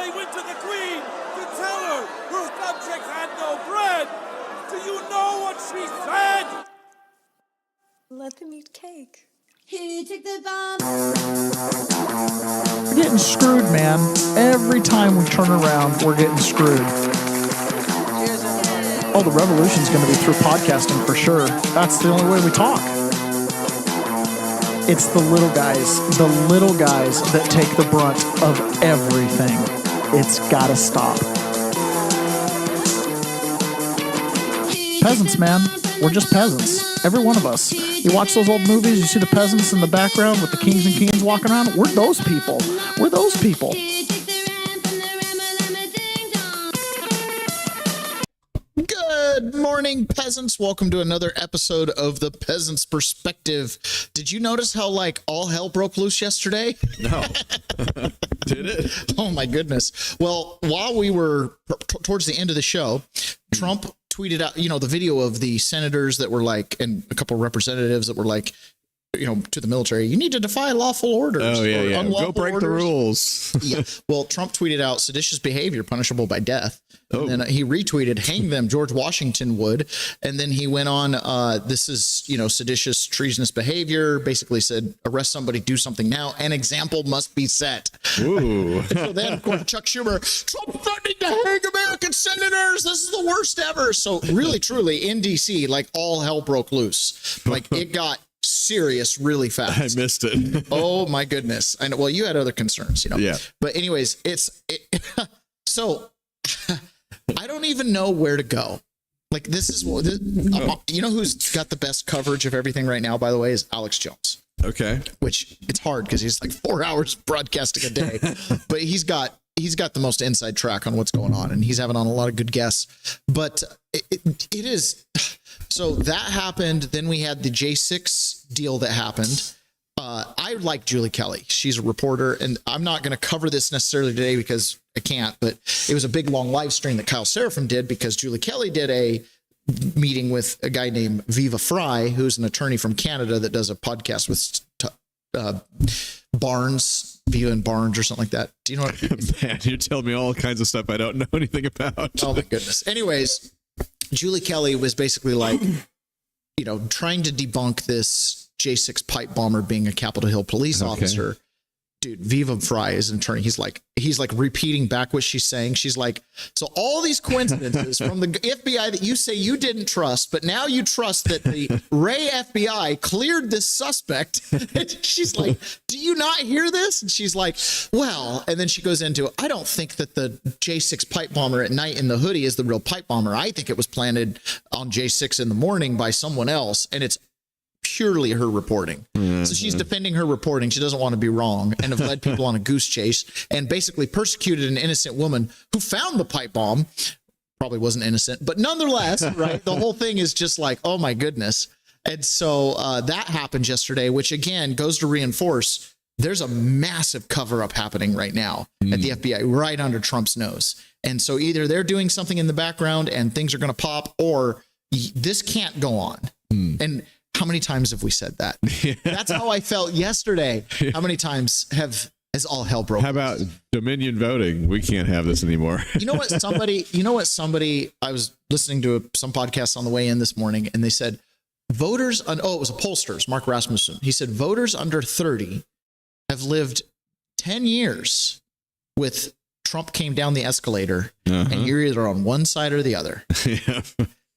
they went to the queen to tell her her subjects had no bread. Do you know what she said? Let them eat cake. Who took the bomb? We're getting screwed, man. Every time we turn around, we're getting screwed. Oh, the revolution's going to be through podcasting for sure. That's the only way we talk. It's the little guys that take the brunt of everything. It's got to stop. Peasants, man. We're just peasants. Every one of us. You watch those old movies, you see the peasants in the background with the kings and queens walking around. We're those people. We're those people. Good morning, peasants. Welcome to another episode of The Peasant's Perspective. Did you notice how, all hell broke loose yesterday? No. Did it? Oh, my goodness. Well, while we were towards the end of the show, Trump tweeted out, the video of the senators that were and a couple of representatives that were to the military, you need to defy lawful orders. Oh, yeah. Go break orders. the rules. Yeah. Well, Trump tweeted out seditious behavior punishable by death. Oh. And then he retweeted, hang them, George Washington would. And then he went on, this is, seditious, treasonous behavior, basically said, arrest somebody, do something now. An example must be set. Ooh. So then, of course, Chuck Schumer, Trump threatening to hang American senators. This is the worst ever. So really, truly, in D.C., all hell broke loose. It got serious really fast. I missed it. Oh my goodness. I know. Well, you had other concerns, Yeah. But anyways, so I don't even know where to go. Who's got the best coverage of everything right now, by the way, is Alex Jones. Okay. Which it's hard because he's 4 hours broadcasting a day, but he's got the most inside track on what's going on, and he's having on a lot of good guests. But it is. So that happened. Then we had the J6 deal that happened. I like Julie Kelly. She's a reporter, and I'm not going to cover this necessarily today because I can't, but it was a big, long live stream that Kyle Seraphin did because Julie Kelly did a meeting with a guy named Viva Fry, who's an attorney from Canada that does a podcast with Barnes, Viva and Barnes or something like that. Do you know what I mean? Man, you're telling me all kinds of stuff I don't know anything about. Oh, my goodness. Anyways, Julie Kelly was basically trying to debunk this J6 pipe bomber being a Capitol Hill police officer. Dude, Viva Fry is an attorney. He's repeating back what she's saying. She's like, so all these coincidences from the FBI that you say you didn't trust, but now you trust that the Ray FBI cleared this suspect. And she's like, do you not hear this? And she's like, well, and then she goes into, I don't think that the J6 pipe bomber at night in the hoodie is the real pipe bomber. I think it was planted on J6 in the morning by someone else. And it's purely her reporting. Mm-hmm. So she's defending her reporting. She doesn't want to be wrong and have led people on a goose chase and basically persecuted an innocent woman who found the pipe bomb. Probably wasn't innocent, but nonetheless, right? The whole thing is just oh my goodness. And so that happened yesterday, which again goes to reinforce there's a massive cover up happening right now at the FBI right under Trump's nose. And so either they're doing something in the background and things are going to pop, or this can't go on. And how many times have we said that? Yeah. That's how I felt yesterday. How many times has all hell broken? How about Dominion voting? We can't have this anymore. You know what somebody, I was listening to some podcasts on the way in this morning, and they said it was a pollster's, Mark Rasmussen. He said voters under 30 have lived 10 years with Trump came down the escalator, and you're either on one side or the other. Yeah.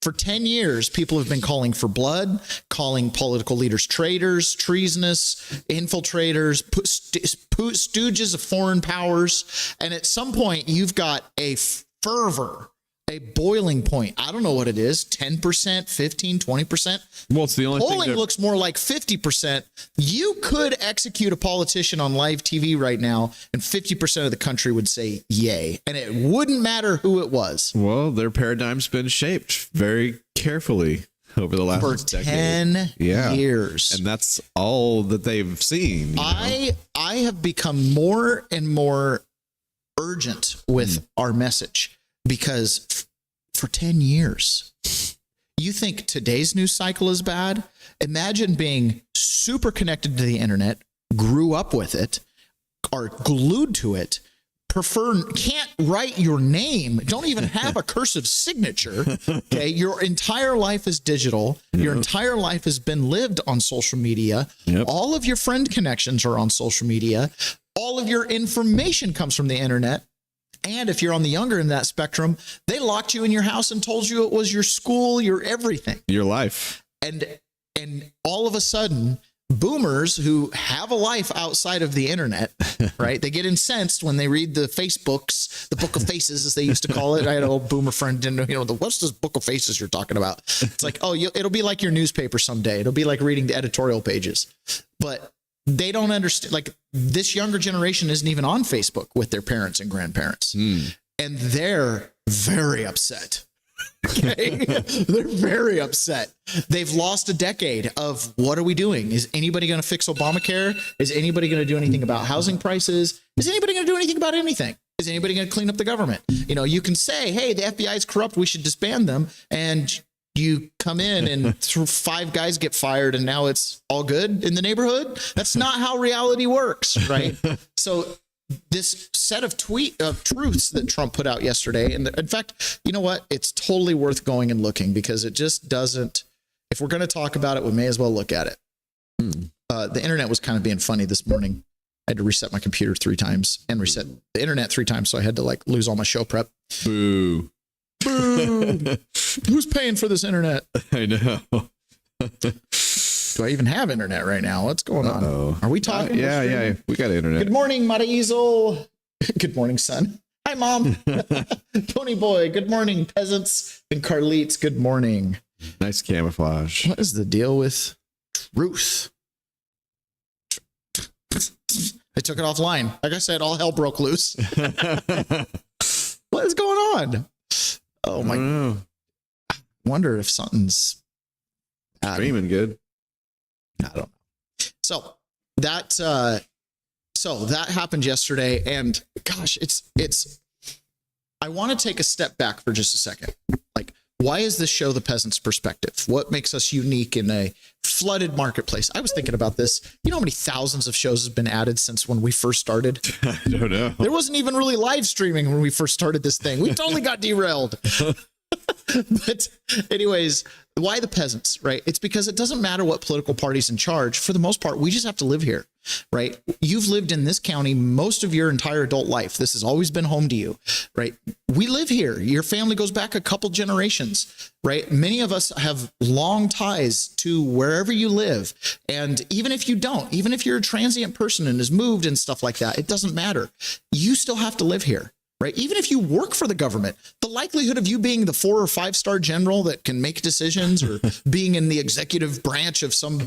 For 10 years, people have been calling for blood, calling political leaders traitors, treasonous, infiltrators, stooges of foreign powers. And at some point, you've got a fervor, a boiling point. I don't know what it is, 10%, 15, 20%. Well, it's the only polling thing looks more like 50%. You could execute a politician on live TV right now, and 50% of the country would say yay. And it wouldn't matter who it was. Well, their paradigm's been shaped very carefully over the last for decade. 10 years. And that's all that they've seen. I have become more and more urgent with our message because for 10 years, you think today's news cycle is bad? Imagine being super connected to the internet, grew up with it, are glued to it, can't write your name, don't even have a cursive signature. Okay. Your entire life is digital. Your entire life has been lived on social media. All of your friend connections are on social media. All of your information comes from the internet. And if you're on the younger end of that spectrum, they locked you in your house and told you it was your school, your everything, your life. And all of a sudden, boomers who have a life outside of the internet, right? They get incensed when they read the Facebooks, the Book of Faces, as they used to call it. I had an old boomer friend, didn't know, what's this Book of Faces you're talking about? It's like, oh, it'll be like your newspaper someday. It'll be like reading the editorial pages. But they don't understand, like, this younger generation isn't even on Facebook with their parents and grandparents. And they're very upset. Okay. They're very upset. They've lost a decade of what are we doing? Is anybody going to fix Obamacare? Is anybody going to do anything about housing prices? Is anybody going to do anything about anything? Is anybody going to clean up the government? You know, you can say, hey, the FBI is corrupt, we should disband them. And you come in and 5 guys get fired and now it's all good in the neighborhood. That's not how reality works, right? So this set of truths that Trump put out yesterday, and in fact, you know what? It's totally worth going and looking, because it just doesn't, if we're going to talk about it, we may as well look at it. The internet was kind of being funny this morning. I had to reset my computer 3 times and reset the internet 3 times. So I had to like lose all my show prep. Boo. Boo. Who's paying for this internet? I know. Do I even have internet right now? What's going on? Are we talking? Yeah. We got internet. Good morning, Marizel. Good morning, son. Hi, Mom. Tony Boy. Good morning, Peasants. And Carlitos. Good morning. Nice camouflage. What is the deal with truth? I took it offline. Like I said, all hell broke loose. What is going on? Oh my! I wonder if something's screaming good. I don't know. So that happened yesterday, and gosh, it's. I want to take a step back for just a second. Like, why is this show the peasant's perspective? What makes us unique in a flooded marketplace? I was thinking about this. You know how many thousands of shows have been added since when we first started? I don't know. There wasn't even really live streaming when we first started this thing. We totally got derailed. But anyways, why the peasants, right? It's because it doesn't matter what political party's in charge. For the most part, we just have to live here, right? You've lived in this county most of your entire adult life. This has always been home to you, right? We live here. Your family goes back a couple generations, right? Many of us have long ties to wherever you live. And even if you don't, even if you're a transient person and has moved and stuff like that, it doesn't matter. You still have to live here. Right? Even if you work for the government, the likelihood of you being the 4 or 5-star general that can make decisions, or being in the executive branch of some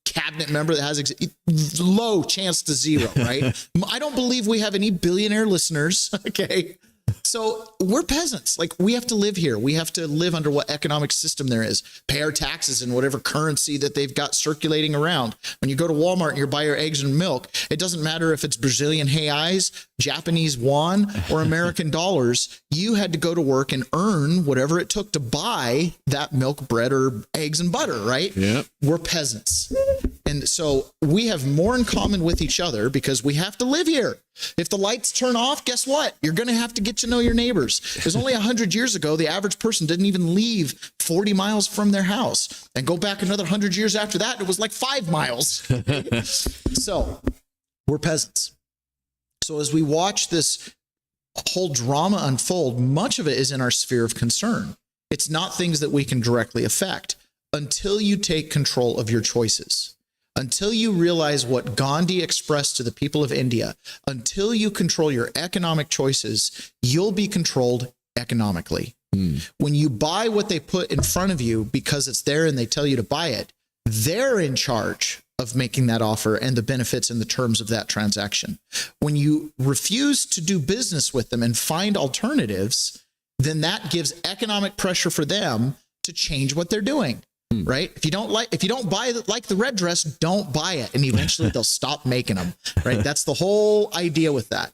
cabinet member that has low chance to 0, right? I don't believe we have any billionaire listeners. Okay. So we're peasants. Like, we have to live here. We have to live under what economic system there is, pay our taxes in whatever currency that they've got circulating around. When you go to Walmart and you buy your eggs and milk, it doesn't matter if it's Brazilian reais, Japanese yuan, or American dollars. You had to go to work and earn whatever it took to buy that milk, bread, or eggs and butter, right? Yep. We're peasants. And so we have more in common with each other because we have to live here. If the lights turn off, guess what? You're going to have to get to know your neighbors. Because only 100 years ago, the average person didn't even leave 40 miles from their house. And go back another 100 years after that, it was like 5 miles. So we're peasants. So as we watch this whole drama unfold, much of it is in our sphere of concern. It's not things that we can directly affect until you take control of your choices. Until you realize what Gandhi expressed to the people of India, until you control your economic choices, you'll be controlled economically. When you buy what they put in front of you because it's there and they tell you to buy it, they're in charge of making that offer and the benefits and the terms of that transaction. When you refuse to do business with them and find alternatives, then that gives economic pressure for them to change what they're doing. Right? If you don't buy the red dress, don't buy it. And eventually they'll stop making them. Right? That's the whole idea with that.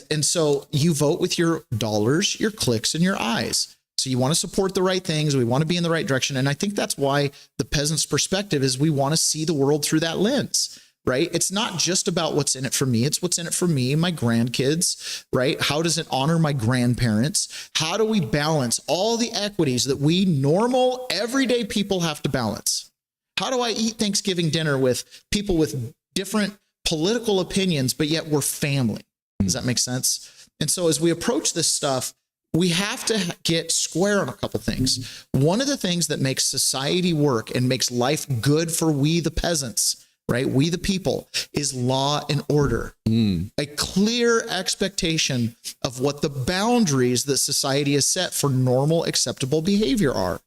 And so you vote with your dollars, your clicks, and your eyes. So you want to support the right things. We want to be in the right direction. And I think that's why the peasant's perspective is we want to see the world through that lens. right? It's not just about what's in it for me. It's what's in it for me, my grandkids, right? How does it honor my grandparents? How do we balance all the equities that we normal, everyday people have to balance? How do I eat Thanksgiving dinner with people with different political opinions, but yet we're family? Does that make sense? And so as we approach this stuff, we have to get square on a couple things. One of the things that makes society work and makes life good for we the peasants, right? We the people, is law and order. A clear expectation of what the boundaries that society has set for normal, acceptable behavior are.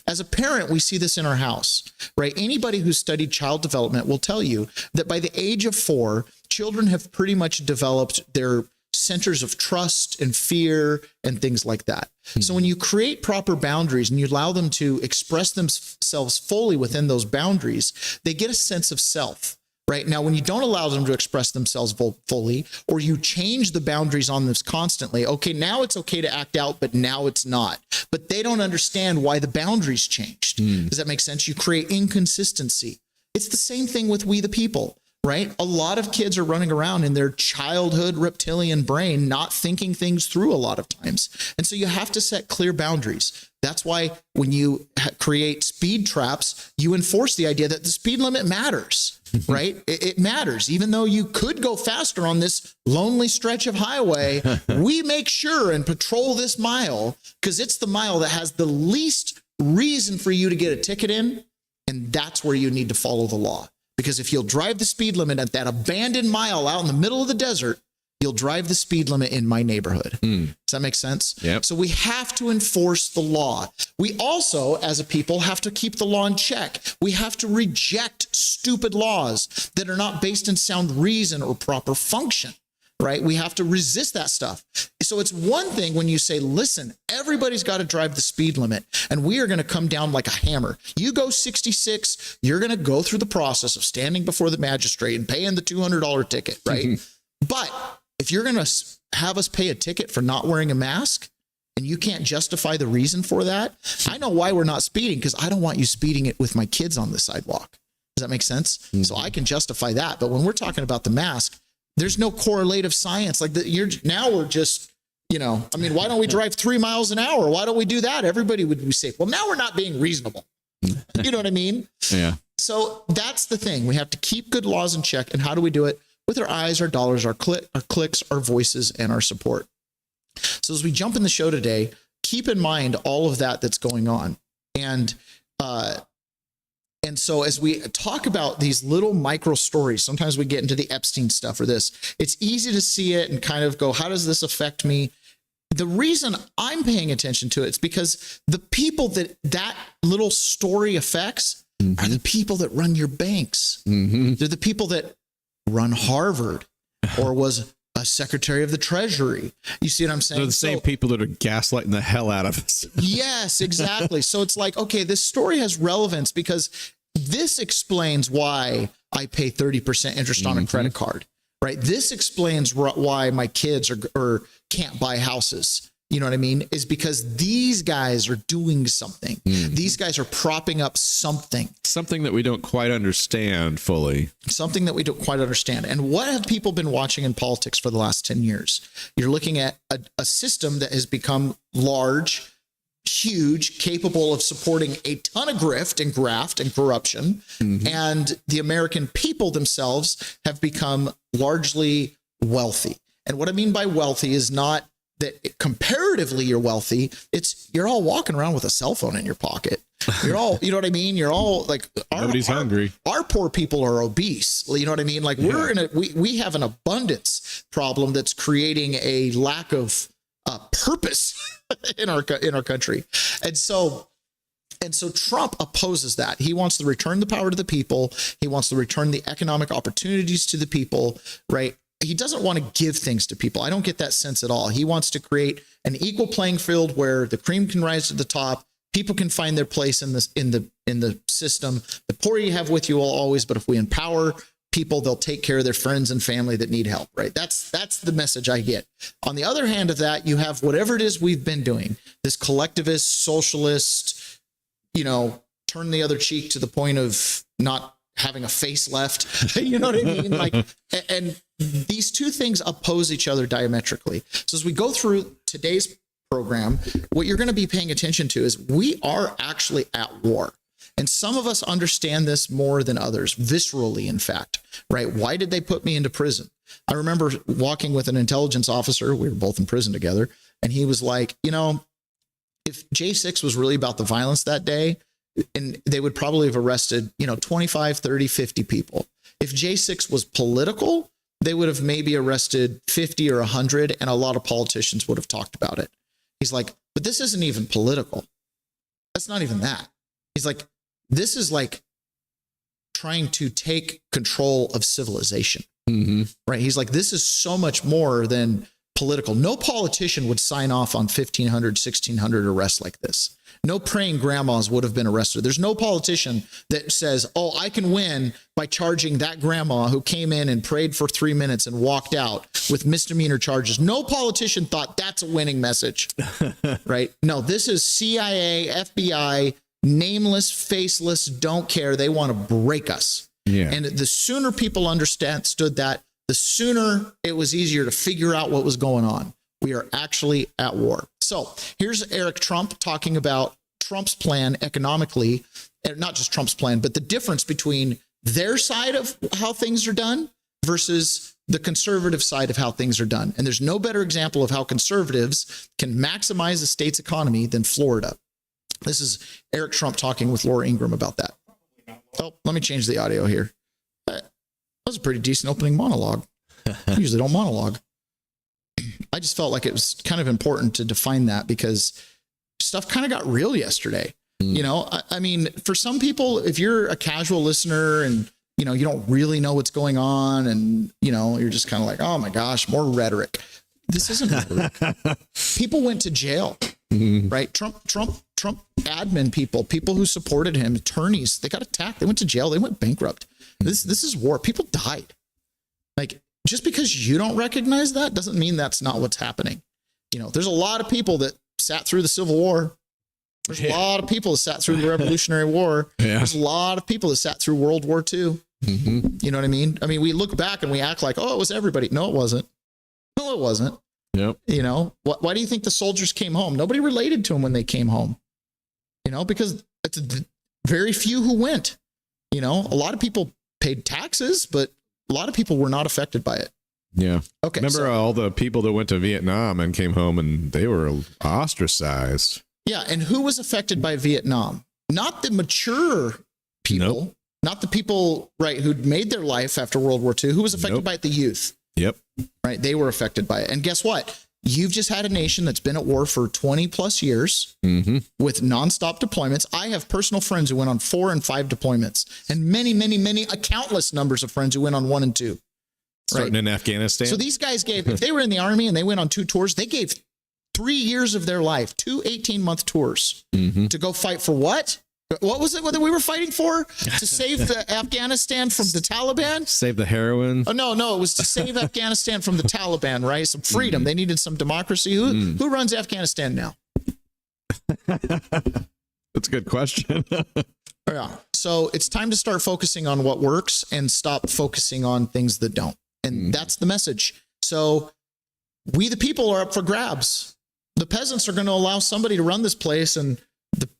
As a parent, we see this in our house, right? Anybody who's studied child development will tell you that by the age of 4, children have pretty much developed their centers of trust and fear and things like that. So when you create proper boundaries and you allow them to express themselves fully within those boundaries, they get a sense of self. Right now, when you don't allow them to express themselves fully, or you change the boundaries on this constantly, okay, now it's okay to act out, but now it's not. But they don't understand why the boundaries changed. Does that make sense? You create inconsistency. It's the same thing with we the people, right? A lot of kids are running around in their childhood reptilian brain, not thinking things through a lot of times. And so you have to set clear boundaries. That's why when you create speed traps, you enforce the idea that the speed limit matters. Right? It matters. Even though you could go faster on this lonely stretch of highway, we make sure and patrol this mile because it's the mile that has the least reason for you to get a ticket in. And that's where you need to follow the law. Because if you'll drive the speed limit at that abandoned mile out in the middle of the desert, you'll drive the speed limit in my neighborhood. Does that make sense? Yep. So we have to enforce the law. We also, as a people, have to keep the law in check. We have to reject stupid laws that are not based in sound reason or proper function, right? We have to resist that stuff. So it's one thing when you say, listen, everybody's got to drive the speed limit and we are going to come down like a hammer. You go 66, you're going to go through the process of standing before the magistrate and paying the $200 ticket, right? But if you're going to have us pay a ticket for not wearing a mask and you can't justify the reason for that, I know why we're not speeding because I don't want you speeding it with my kids on the sidewalk. Does that make sense? So I can justify that. But when we're talking about the mask, there's no correlative science. Like now we're just, I mean, why don't we drive 3 miles an hour? Why don't we do that? Everybody would be safe. Well, now we're not being reasonable. You know what I mean? Yeah. So that's the thing. We have to keep good laws in check. And how do we do it? With our eyes, our dollars, our clicks, our voices, and our support. So as we jump in the show today, keep in mind all of that that's going on. And so as we talk about these little micro stories, sometimes we get into the Epstein stuff or this, it's easy to see it and kind of go, how does this affect me? The reason I'm paying attention to it is because the people that little story affects are the people that run your banks. They're the people that run Harvard or was a secretary of the Treasury. You see what I'm saying? They're the same people that are gaslighting the hell out of us. Yes, exactly. So it's like, okay, this story has relevance because this explains why I pay 30% interest on a credit card, right? This explains why my kids or can't buy houses. You know what I mean? Is because these guys are doing something. These guys are propping up something. Something that we don't quite understand fully. Something that we don't quite understand. And what have people been watching in politics for the last 10 years? You're looking at a system that has become large, huge, capable of supporting a ton of grift and graft and corruption. And the American people themselves have become largely wealthy. And what I mean by wealthy is not that comparatively you're wealthy. It's you're all walking around with a cell phone in your pocket. You're all, you know what I mean? You're all like, nobody's hungry. Our poor people are obese. You know what I mean? Like we have an abundance problem that's creating a lack of purpose in our country. And so Trump opposes that. He wants to return the power to the people. He wants to return the economic opportunities to the people, right? He doesn't want to give things to people. I don't get that sense at all. He wants to create an equal playing field where the cream can rise to the top. People can find their place in the system. The poor you have with you will always, but if we empower people, they'll take care of their friends and family that need help, right? That's the message I get. On the other hand of that, you have whatever it is we've been doing, this collectivist, socialist, turn the other cheek to the point of not having a face left. You know what I mean? Like, and these two things oppose each other diametrically. So as we go through today's program, what you're going to be paying attention to is we are actually at war. And some of us understand this more than others, viscerally, in fact, right? Why did they put me into prison? I remember walking with an intelligence officer. We were both in prison together. And he was like, you know, if J6 was really about the violence that day, and they would probably have arrested, 25, 30, 50 people. If J6 was political, they would have maybe arrested 50 or 100, and a lot of politicians would have talked about it. He's like, but this isn't even political. That's not even that. He's like, this is like trying to take control of civilization, right? He's like, this is so much more than political. No politician would sign off on 1,500, 1,600 arrests like this. No praying grandmas would have been arrested. There's no politician that says, oh, I can win by charging that grandma who came in and prayed for 3 minutes and walked out with misdemeanor charges. No politician thought that's a winning message, right? No, this is CIA, FBI, nameless, faceless, don't care. They want to break us. Yeah. And the sooner people understood that, the sooner it was easier to figure out what was going on. We are actually at war. So here's Eric Trump talking about Trump's plan economically, and not just Trump's plan, but the difference between their side of how things are done versus the conservative side of how things are done. And there's no better example of how conservatives can maximize the state's economy than Florida. This is Eric Trump talking with Laura Ingraham about that. Oh, let me change the audio here. That was a pretty decent opening monologue. I usually don't monologue. I just felt like it was kind of important to define that because stuff kind of got real yesterday. I mean, for some people, if you're a casual listener and, you don't really know what's going on and, you're just kind of like, oh my gosh, more rhetoric. This isn't rhetoric. People went to jail, right? Trump admin people who supported him, attorneys, they got attacked. They went to jail. They went bankrupt. This is war. People died. Like, just because you don't recognize that doesn't mean that's not what's happening. There's a lot of people that sat through the Civil War. There's a lot of people that sat through the Revolutionary War. There's a lot of people that sat through World War II. You know what I mean? I mean, we look back and we act like, oh, it was everybody. No, it wasn't. No, it wasn't. Yep. Why do you think the soldiers came home? Nobody related to them when they came home. Because it's very few who went. A lot of people paid taxes, but a lot of people were not affected by it. Yeah. Okay. Remember all the people that went to Vietnam and came home and they were ostracized. Yeah. And who was affected by Vietnam? Not the mature people, nope. Not the people, right, who'd made their life after World War II. Who was affected by it? The youth. Yep. Right. They were affected by it. And guess what? You've just had a nation that's been at war for 20 plus years with nonstop deployments. I have personal friends who went on 4 and 5 deployments and many, countless numbers of friends who went on 1 and 2. Starting in Afghanistan. So these guys gave, if they were in the army and they went on 2 tours, they gave 3 years of their life, 2 18-month tours to go fight for what? What was it that we were fighting for? To save the Afghanistan from the Taliban? Save the heroin? Oh, no, it was to save Afghanistan from the Taliban, right? Some freedom. They needed some democracy. Who runs Afghanistan now? That's a good question. Yeah. So it's time to start focusing on what works and stop focusing on things that don't. And that's the message. So we, the people, are up for grabs. The peasants are going to allow somebody to run this place, and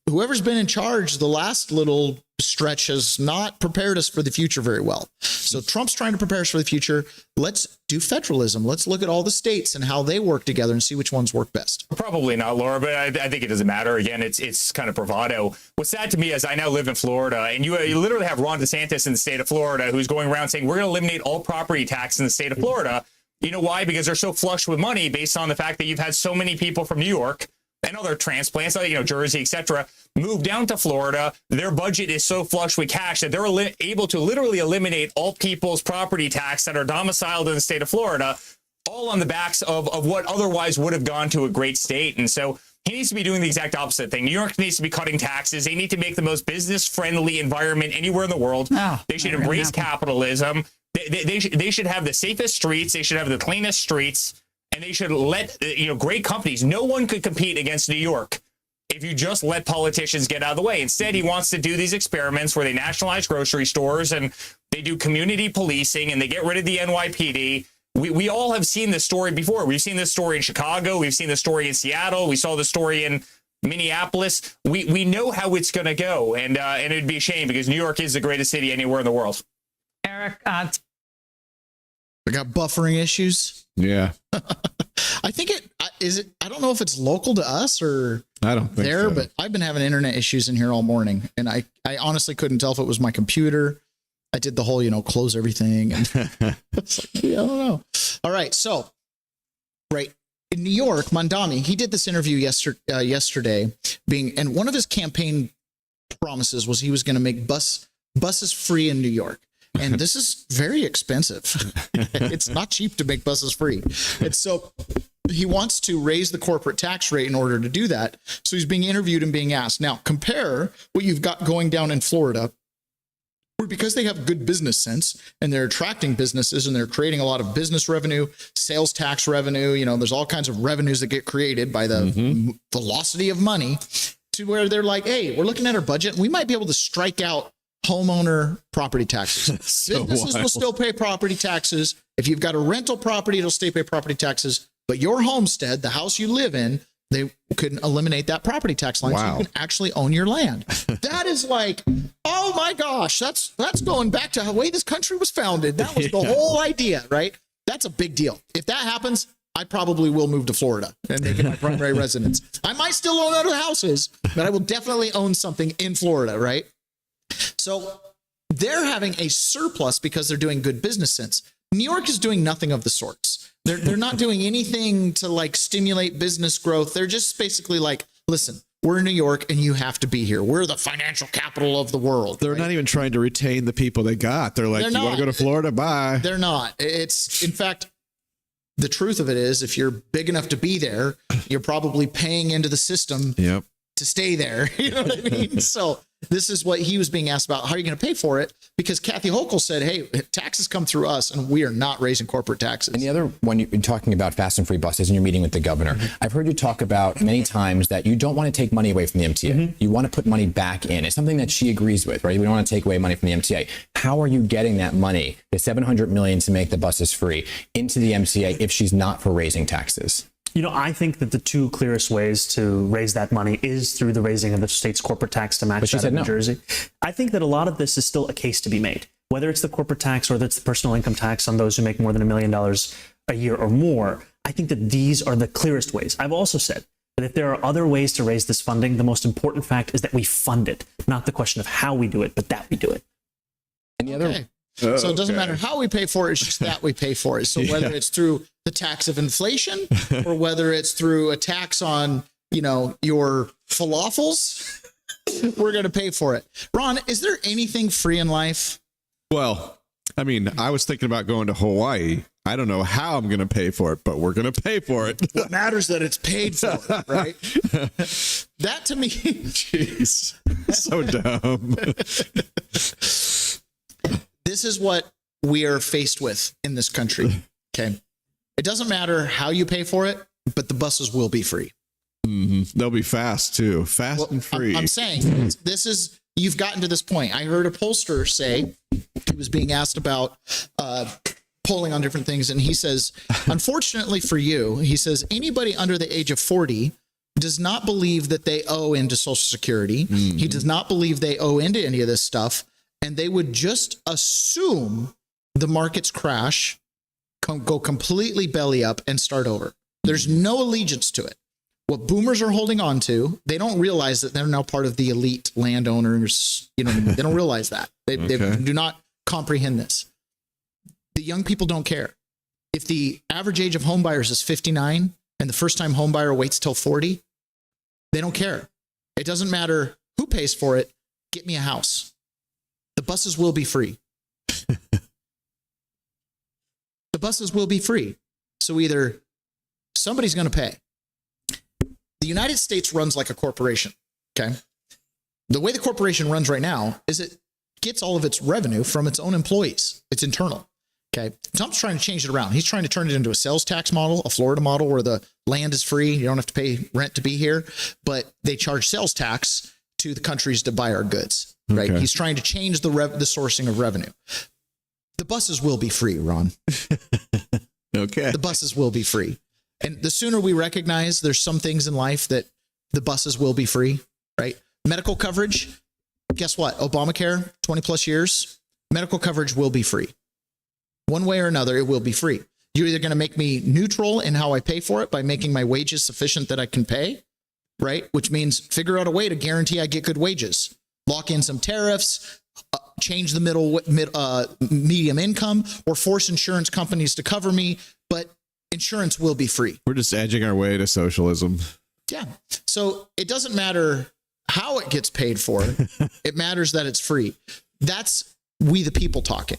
whoever's been in charge the last little stretch has not prepared us for the future very well. So Trump's trying to prepare us for the future. Let's do federalism. Let's look at all the states and how they work together and see which ones work best. Probably not, Laura, but I think it doesn't matter. Again, it's kind of bravado. What's sad to me is I now live in Florida, and you literally have Ron DeSantis in the state of Florida who's going around saying we're going to eliminate all property tax in the state of Florida. You know why? Because they're so flush with money based on the fact that you've had so many people from New York and other transplants, Jersey, etc., move down to Florida. Their budget is so flush with cash that they're able to literally eliminate all people's property tax that are domiciled in the state of Florida, all on the backs of what otherwise would have gone to a great state. And so he needs to be doing the exact opposite thing. New York needs to be cutting taxes. They need to make the most business-friendly environment anywhere in the world. They should embrace capitalism. They should have the safest streets. They should have the cleanest streets. And they should let, great companies, no one could compete against New York if you just let politicians get out of the way. Instead, he wants to do these experiments where they nationalize grocery stores and they do community policing and they get rid of the NYPD. We all have seen this story before. We've seen this story in Chicago. We've seen this story in Seattle. We saw the story in Minneapolis. We know how it's going to go. And it'd be a shame because New York is the greatest city anywhere in the world. Eric, I got buffering issues. Yeah. I think I don't know if it's local to us or I don't think there, so. but I've been having internet issues in here all morning, and I honestly couldn't tell if it was my computer. I did the whole, close everything. And it's like, I don't know. All right. So, right. In New York, Mondani, he did this interview yesterday and one of his campaign promises was he was going to make buses free in New York. And this is very expensive. It's not cheap to make buses free. And so he wants to raise the corporate tax rate in order to do that. So he's being interviewed and being asked. Now, compare what you've got going down in Florida, where because they have good business sense and they're attracting businesses and they're creating a lot of business revenue, sales tax revenue, there's all kinds of revenues that get created by the velocity of money, to where they're like, hey, we're looking at our budget. We might be able to strike out homeowner property taxes. Businesses will still pay property taxes. If you've got a rental property, it'll still pay property taxes. But your homestead, the house you live in, they could eliminate that property tax line. So you can actually own your land. That is like, oh my gosh, that's going back to the way this country was founded. That was the whole idea, right? That's a big deal. If that happens, I probably will move to Florida and make it my primary residence. I might still own other houses, but I will definitely own something in Florida, right? So they're having a surplus because they're doing good business sense. New York is doing nothing of the sorts. They're not doing anything to like stimulate business growth. They're just basically like, listen, we're in New York and you have to be here. We're the financial capital of the world. They're not even trying to retain the people they got. They're like, you want to go to Florida? Bye. They're not. It's, in fact, the truth of it is, if you're big enough to be there, you're probably paying into the system to stay there. You know what I mean? So this is what he was being asked about. How are you going to pay for it? Because Kathy Hochul said, hey, taxes come through us and we are not raising corporate taxes. And the other one, you've been talking about fast and free buses and you're meeting with the governor. I've heard you talk about many times that you don't want to take money away from the MTA. You want to put money back in. It's something that she agrees with, right? We don't want to take away money from the MTA. How are you getting that money, the $700 million to make the buses free, into the MTA if she's not for raising taxes? I think that the two clearest ways to raise that money is through the raising of the state's corporate tax to match that of New Jersey. I think that a lot of this is still a case to be made, whether it's the corporate tax or whether it's the personal income tax on those who make more than $1 million a year or more. I think that these are the clearest ways. I've also said that if there are other ways to raise this funding, the most important fact is that we fund it, not the question of how we do it, but that we do it. And the other. So it doesn't matter how we pay for it, it's just that we pay for it. So whether it's through the tax of inflation or whether it's through a tax on, your falafels, we're going to pay for it. Ron, is there anything free in life? Well, I mean, I was thinking about going to Hawaii. I don't know how I'm going to pay for it, but we're going to pay for it. What matters that it's paid for, right? That to me, jeez, so dumb. This is what we are faced with in this country. Okay. It doesn't matter how you pay for it, but the buses will be free. They'll be fast too. Fast and free. I'm saying you've gotten to this point. I heard a pollster say, he was being asked about polling on different things. And he says, unfortunately for you, he says, anybody under the age of 40 does not believe that they owe into Social Security. He does not believe they owe into any of this stuff. And they would just assume the markets crash, go completely belly up and start over. There's no allegiance to it. What boomers are holding on to, they don't realize that they're now part of the elite landowners. They don't realize that. They do not comprehend this. The young people don't care. If the average age of home buyers is 59 and the first time home buyer waits till 40, they don't care. It doesn't matter who pays for it. Get me a house. The buses will be free. The buses will be free. So either somebody's going to pay. The United States runs like a corporation. Okay. The way the corporation runs right now is it gets all of its revenue from its own employees. It's internal. Okay. Trump's trying to change it around. He's trying to turn it into a sales tax model, a Florida model where the land is free. You don't have to pay rent to be here, but they charge sales tax to the countries to buy our goods, right? Okay. He's trying to change the sourcing of revenue. The buses will be free, Ron. Okay. The buses will be free. And the sooner we recognize there's some things in life that the buses will be free, right? Medical coverage, guess what? Obamacare, 20 plus years, medical coverage will be free. One way or another, it will be free. You're either going to make me neutral in how I pay for it by making my wages sufficient that I can pay, right? Which means figure out a way to guarantee I get good wages. Lock in some tariffs, change the medium income, or force insurance companies to cover me, but insurance will be free. We're just edging our way to socialism. Yeah. So it doesn't matter how it gets paid for. It matters that it's free. That's we the people talking,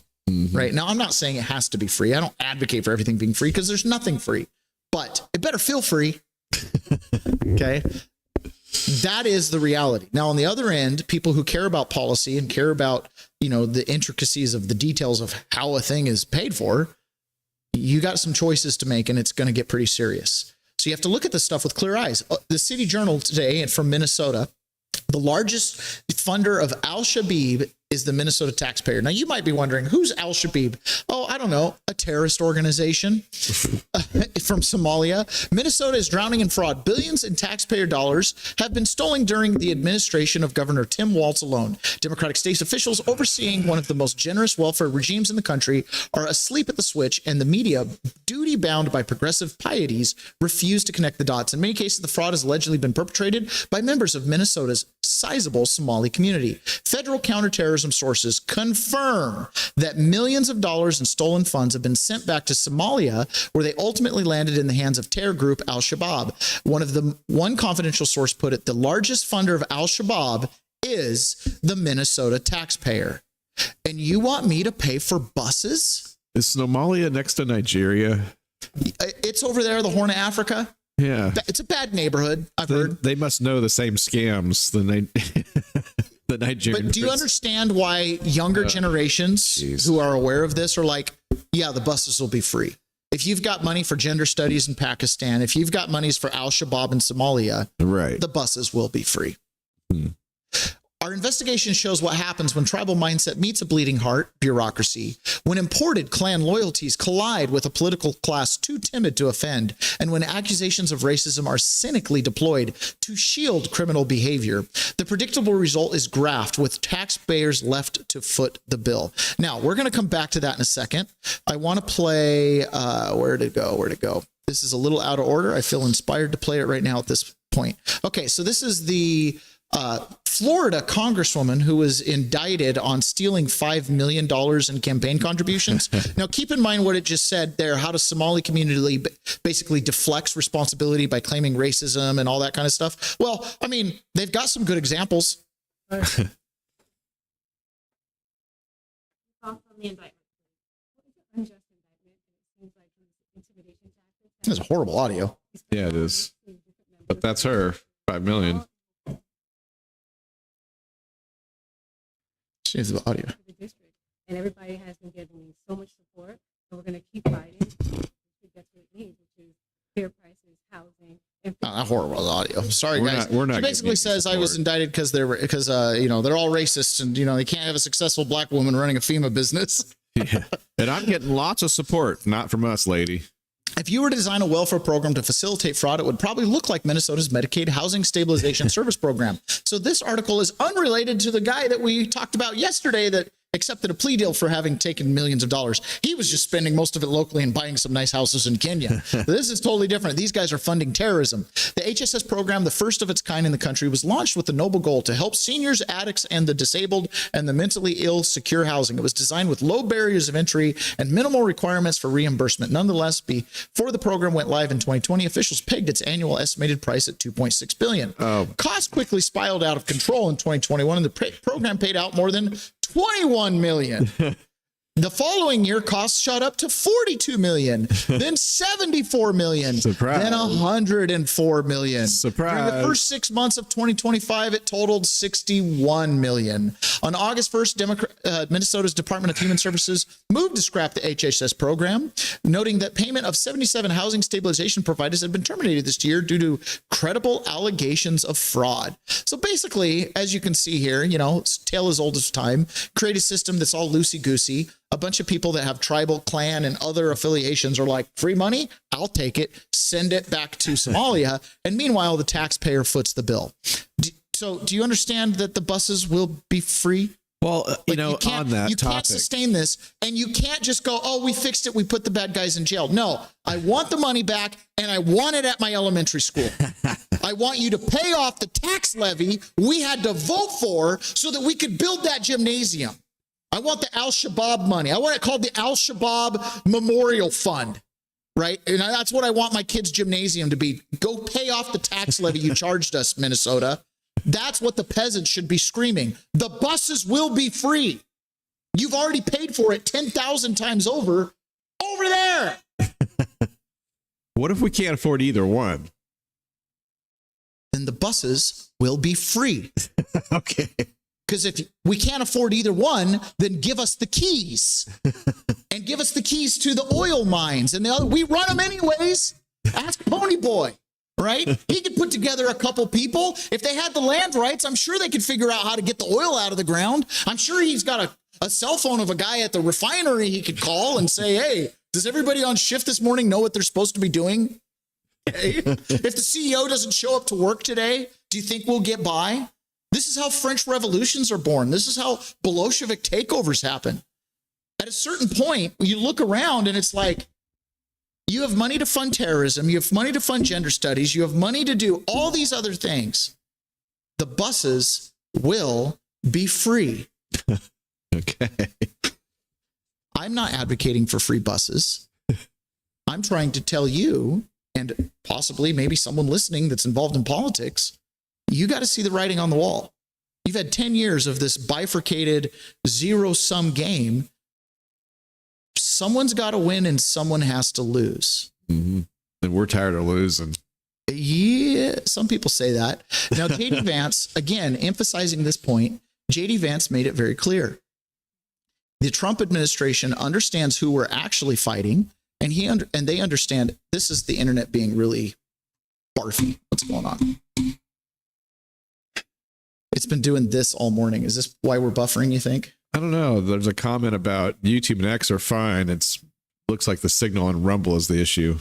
right? Now, I'm not saying it has to be free. I don't advocate for everything being free because there's nothing free, but it better feel free. Okay. That is the reality. Now, on the other end, people who care about policy and care about, the intricacies of the details of how a thing is paid for, you got some choices to make, and it's going to get pretty serious. So you have to look at this stuff with clear eyes. The City Journal today from Minnesota, the largest funder of Al-Shabaab is the Minnesota taxpayer. Now, you might be wondering, who's Al-Shabaab? Oh, I don't know, a terrorist organization from Somalia. Minnesota is drowning in fraud. Billions in taxpayer dollars have been stolen during the administration of Governor Tim Walz alone. Democratic state officials overseeing one of the most generous welfare regimes in the country are asleep at the switch, and the media, duty-bound by progressive pieties, refuse to connect the dots. In many cases, the fraud has allegedly been perpetrated by members of Minnesota's sizable Somali community. Federal counterterrorism sources confirm that millions of dollars in stolen funds have been sent back to Somalia, where they ultimately landed in the hands of terror group Al-Shabaab. One confidential source put it, the largest funder of Al-Shabaab is the Minnesota taxpayer. And you want me to pay for buses? Is Somalia next to Nigeria? It's over there, the Horn of Africa. Yeah. It's a bad neighborhood, I've heard. They must know the same scams, the Nigerian. But do you understand why younger generations who are aware of this are like, yeah, the buses will be free? If you've got money for gender studies in Pakistan, if you've got monies for Al-Shabaab in Somalia, right, the buses will be free. Our investigation shows what happens when tribal mindset meets a bleeding heart, bureaucracy, when imported clan loyalties collide with a political class too timid to offend, and when accusations of racism are cynically deployed to shield criminal behavior. The predictable result is graft, with taxpayers left to foot the bill. Now, we're going to come back to that in a second. I want to play, where'd it go? This is a little out of order. I feel inspired to play it right now at this point. Okay, so this is the Florida congresswoman who was indicted on stealing $5 million in campaign contributions. Now, keep in mind what it just said there, how the Somali community basically deflects responsibility by claiming racism and all that kind of stuff. Well, I mean, they've got some good examples. This is horrible audio. Yeah, it is. But that's her. 5 million. She has the audio. And everybody has been giving me so much support. And we're going to keep fighting. That's what it needs, which is fair prices, housing. Not horrible audio. Sorry, guys. We're not she basically says I was indicted because they're all racist and they can't have a successful black woman running a FEMA business. Yeah. And I'm getting lots of support, not from us, lady. If you were to design a welfare program to facilitate fraud, it would probably look like Minnesota's Medicaid Housing Stabilization Service Program. So this article is unrelated to the guy that we talked about yesterday that accepted a plea deal for having taken millions of dollars. He was just spending most of it locally and buying some nice houses in Kenya. This is totally different. These guys are funding terrorism. The HSS program, the first of its kind in the country, was launched with the noble goal to help seniors, addicts, and the disabled and the mentally ill secure housing. It was designed with low barriers of entry and minimal requirements for reimbursement. Nonetheless, before the program went live in 2020, officials pegged its annual estimated price at $2.6 billion. Costs quickly spiraled out of control in 2021, and the program paid out more than $21 million. The following year, costs shot up to $42 million, then $74 million, Surprise. then $104 million. Surprise. During the first 6 months of 2025, it totaled $61 million. On August 1st, Minnesota's Department of Human Services moved to scrap the HHS program, noting that payment of 77 housing stabilization providers had been terminated this year due to credible allegations of fraud. So basically, as you can see here, tale as old as time, create a system that's all loosey-goosey. A bunch of people that have tribal, clan, and other affiliations are like, free money? I'll take it. Send it back to Somalia. And meanwhile, the taxpayer foots the bill. So do you understand that the buses will be free? Well, on that you topic, can't sustain this, and you can't just go, oh, we fixed it, we put the bad guys in jail. No, I want the money back, and I want it at my elementary school. I want you to pay off the tax levy we had to vote for so that we could build that gymnasium. I want the Al-Shabaab money. I want it called the Al-Shabaab Memorial Fund, right? And that's what I want my kids' gymnasium to be. Go pay off the tax levy you charged us, Minnesota. That's what the peasants should be screaming. The buses will be free. You've already paid for it 10,000 times over there. What if we can't afford either one? Then the buses will be free. Okay. Because if we can't afford either one, then give us the keys. And give us the keys to the oil mines. And we run them anyways. Ask Pony Boy. Right? He could put together a couple people. If they had the land rights, I'm sure they could figure out how to get the oil out of the ground. I'm sure he's got a cell phone of a guy at the refinery he could call and say, hey, does everybody on shift this morning know what they're supposed to be doing? Okay. If the CEO doesn't show up to work today, do you think we'll get by? This is how French revolutions are born. This is how Bolshevik takeovers happen. At a certain point, you look around and it's like, you have money to fund terrorism. You have money to fund gender studies. You have money to do all these other things. The buses will be free. Okay. I'm not advocating for free buses. I'm trying to tell you, and possibly maybe someone listening that's involved in politics, you got to see the writing on the wall. You've had 10 years of this bifurcated zero-sum game. Someone's got to win and someone has to lose. Mm-hmm. And we're tired of losing. Yeah, some people say that. Now, J.D. Vance, again, emphasizing this point, J.D. Vance made it very clear. The Trump administration understands who we're actually fighting, and they understand this is the internet being really barfy. What's going on? It's been doing this all morning. Is this why we're buffering, you think? I don't know. There's a comment about YouTube and X are fine. Looks like the signal on Rumble is the issue.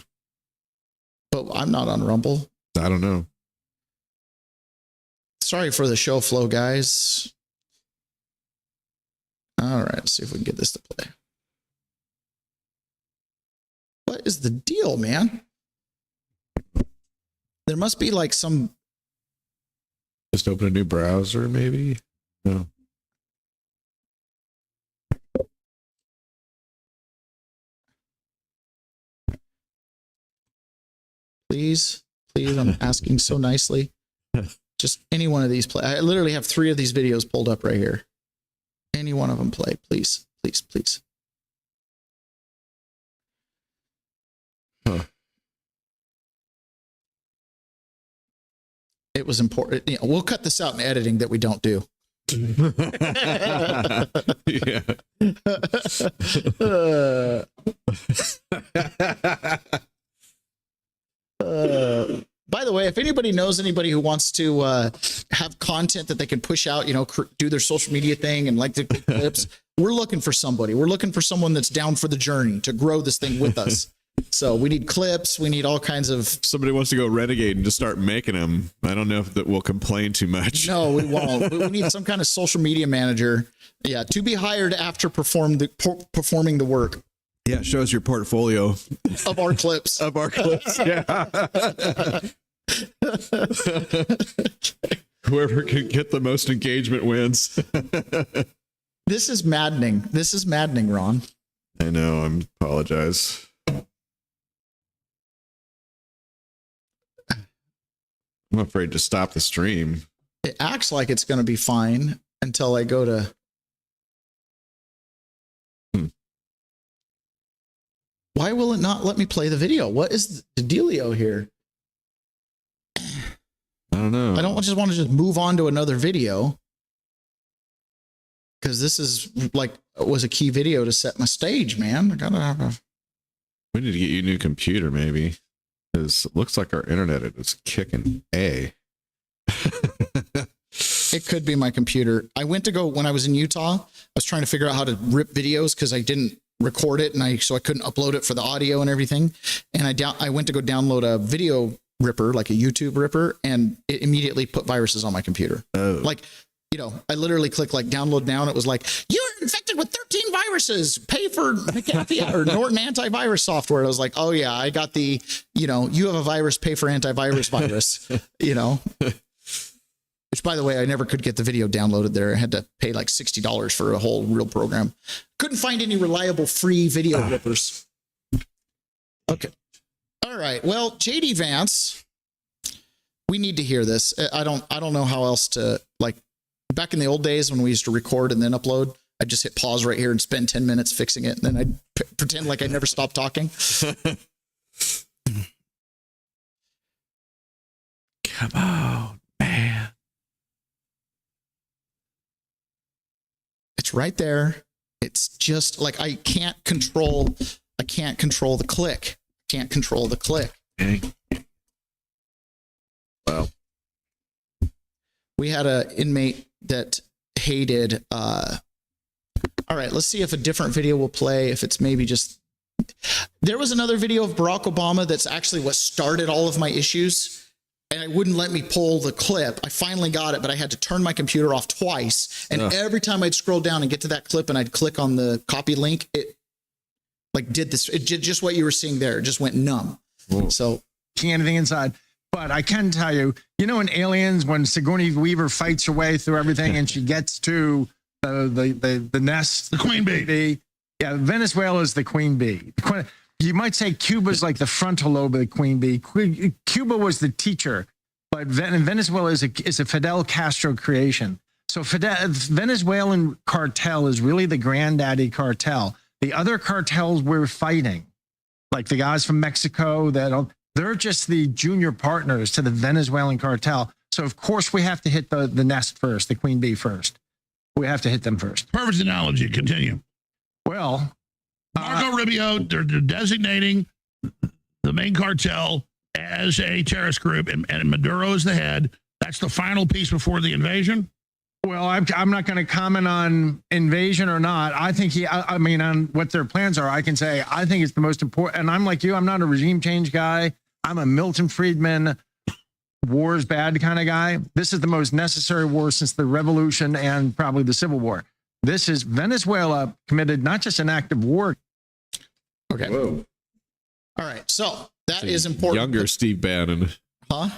But I'm not on Rumble. I don't know. Sorry for the show flow, guys. All right, let's see if we can get this to play. What is the deal, man? There must be like some... Just open a new browser, maybe? No. Please, I'm asking so nicely. Just any one of these play. I literally have 3 of these videos pulled up right here. Any one of them play, please, please, please. Huh. It was important. We'll cut this out in editing that we don't do. Yeah. By the way, if anybody knows anybody who wants to have content that they can push out, do their social media thing and like the clips, we're looking for somebody. We're looking for someone that's down for the journey to grow this thing with us. So we need clips. We need all kinds of... Somebody wants to go renegade and just start making them. I don't know if that will complain too much. No, we won't. We need some kind of social media manager. Yeah, to be hired after performing the work. Yeah, it shows your portfolio of our clips. Of our clips, yeah. Whoever can get the most engagement wins. This is maddening. This is maddening, Ron. I know. I apologize. I'm afraid to stop the stream. It acts like it's going to be fine until I go to... Why will it not let me play the video? What is the dealio here? I don't know. I don't just want to just move on to another video, because this is like was a key video to set my stage, man. I gotta have a... We need to get you a new computer, maybe, because it looks like our internet is kicking A. It could be my computer. I went to go when I was in Utah. I was trying to figure out how to rip videos because I didn't record it, and so I couldn't upload it for the audio and everything. And I went to go download a video ripper, like a YouTube ripper, and it immediately put viruses on my computer. Oh. Like, I literally clicked like download now, and it was like, you're infected with 13 viruses. Pay for McAfee or Norton antivirus software. I was like, oh yeah, I got the, you have a virus, pay for antivirus virus, Which, by the way, I never could get the video downloaded there. I had to pay like $60 for a whole real program. Couldn't find any reliable free video rippers. Okay. All right. Well, JD Vance, we need to hear this. I don't know how else to, like, back in the old days when we used to record and then upload, I'd just hit pause right here and spend 10 minutes fixing it. And then I'd pretend like I never stopped talking. Come on, man. It's right there. It's just like I can't control the click. Can't control the click. Well, we had an inmate that hated all right, let's see if a different video will play. If it's maybe just, there was another video of Barack Obama that's actually what started all of my issues, and it wouldn't let me pull the clip. I finally got it, but I had to turn my computer off twice. And every time I'd scroll down and get to that clip and I'd click on the copy link, it like did this. It did just what you were seeing there. It just went numb. Whoa. So anything inside. But I can tell you, in Aliens, when Sigourney Weaver fights her way through everything and she gets to the nest, The queen bee. Yeah, Venezuela is the queen bee. You might say Cuba's like the frontal lobe of the queen bee. Cuba was the teacher, but Venezuela is a Fidel Castro creation. So Venezuelan cartel is really the granddaddy cartel. The other cartels we're fighting, like the guys from Mexico, they're just the junior partners to the Venezuelan cartel. So of course we have to hit the nest first, the queen bee first. We have to hit them first. Perfect analogy. Continue. Well, Marco Rubio, they're designating the main cartel as a terrorist group, and Maduro is the head. That's the final piece before the invasion. Well, I'm not going to comment on invasion or not. I think on what their plans are, I can say I think it's the most important. And I'm like you, I'm not a regime change guy. I'm a Milton Friedman, war is bad kind of guy. This is the most necessary war since the revolution and probably the Civil War. This is Venezuela committed not just an act of war. okay. Whoa. All right. So that is important. Younger Steve Bannon. Huh?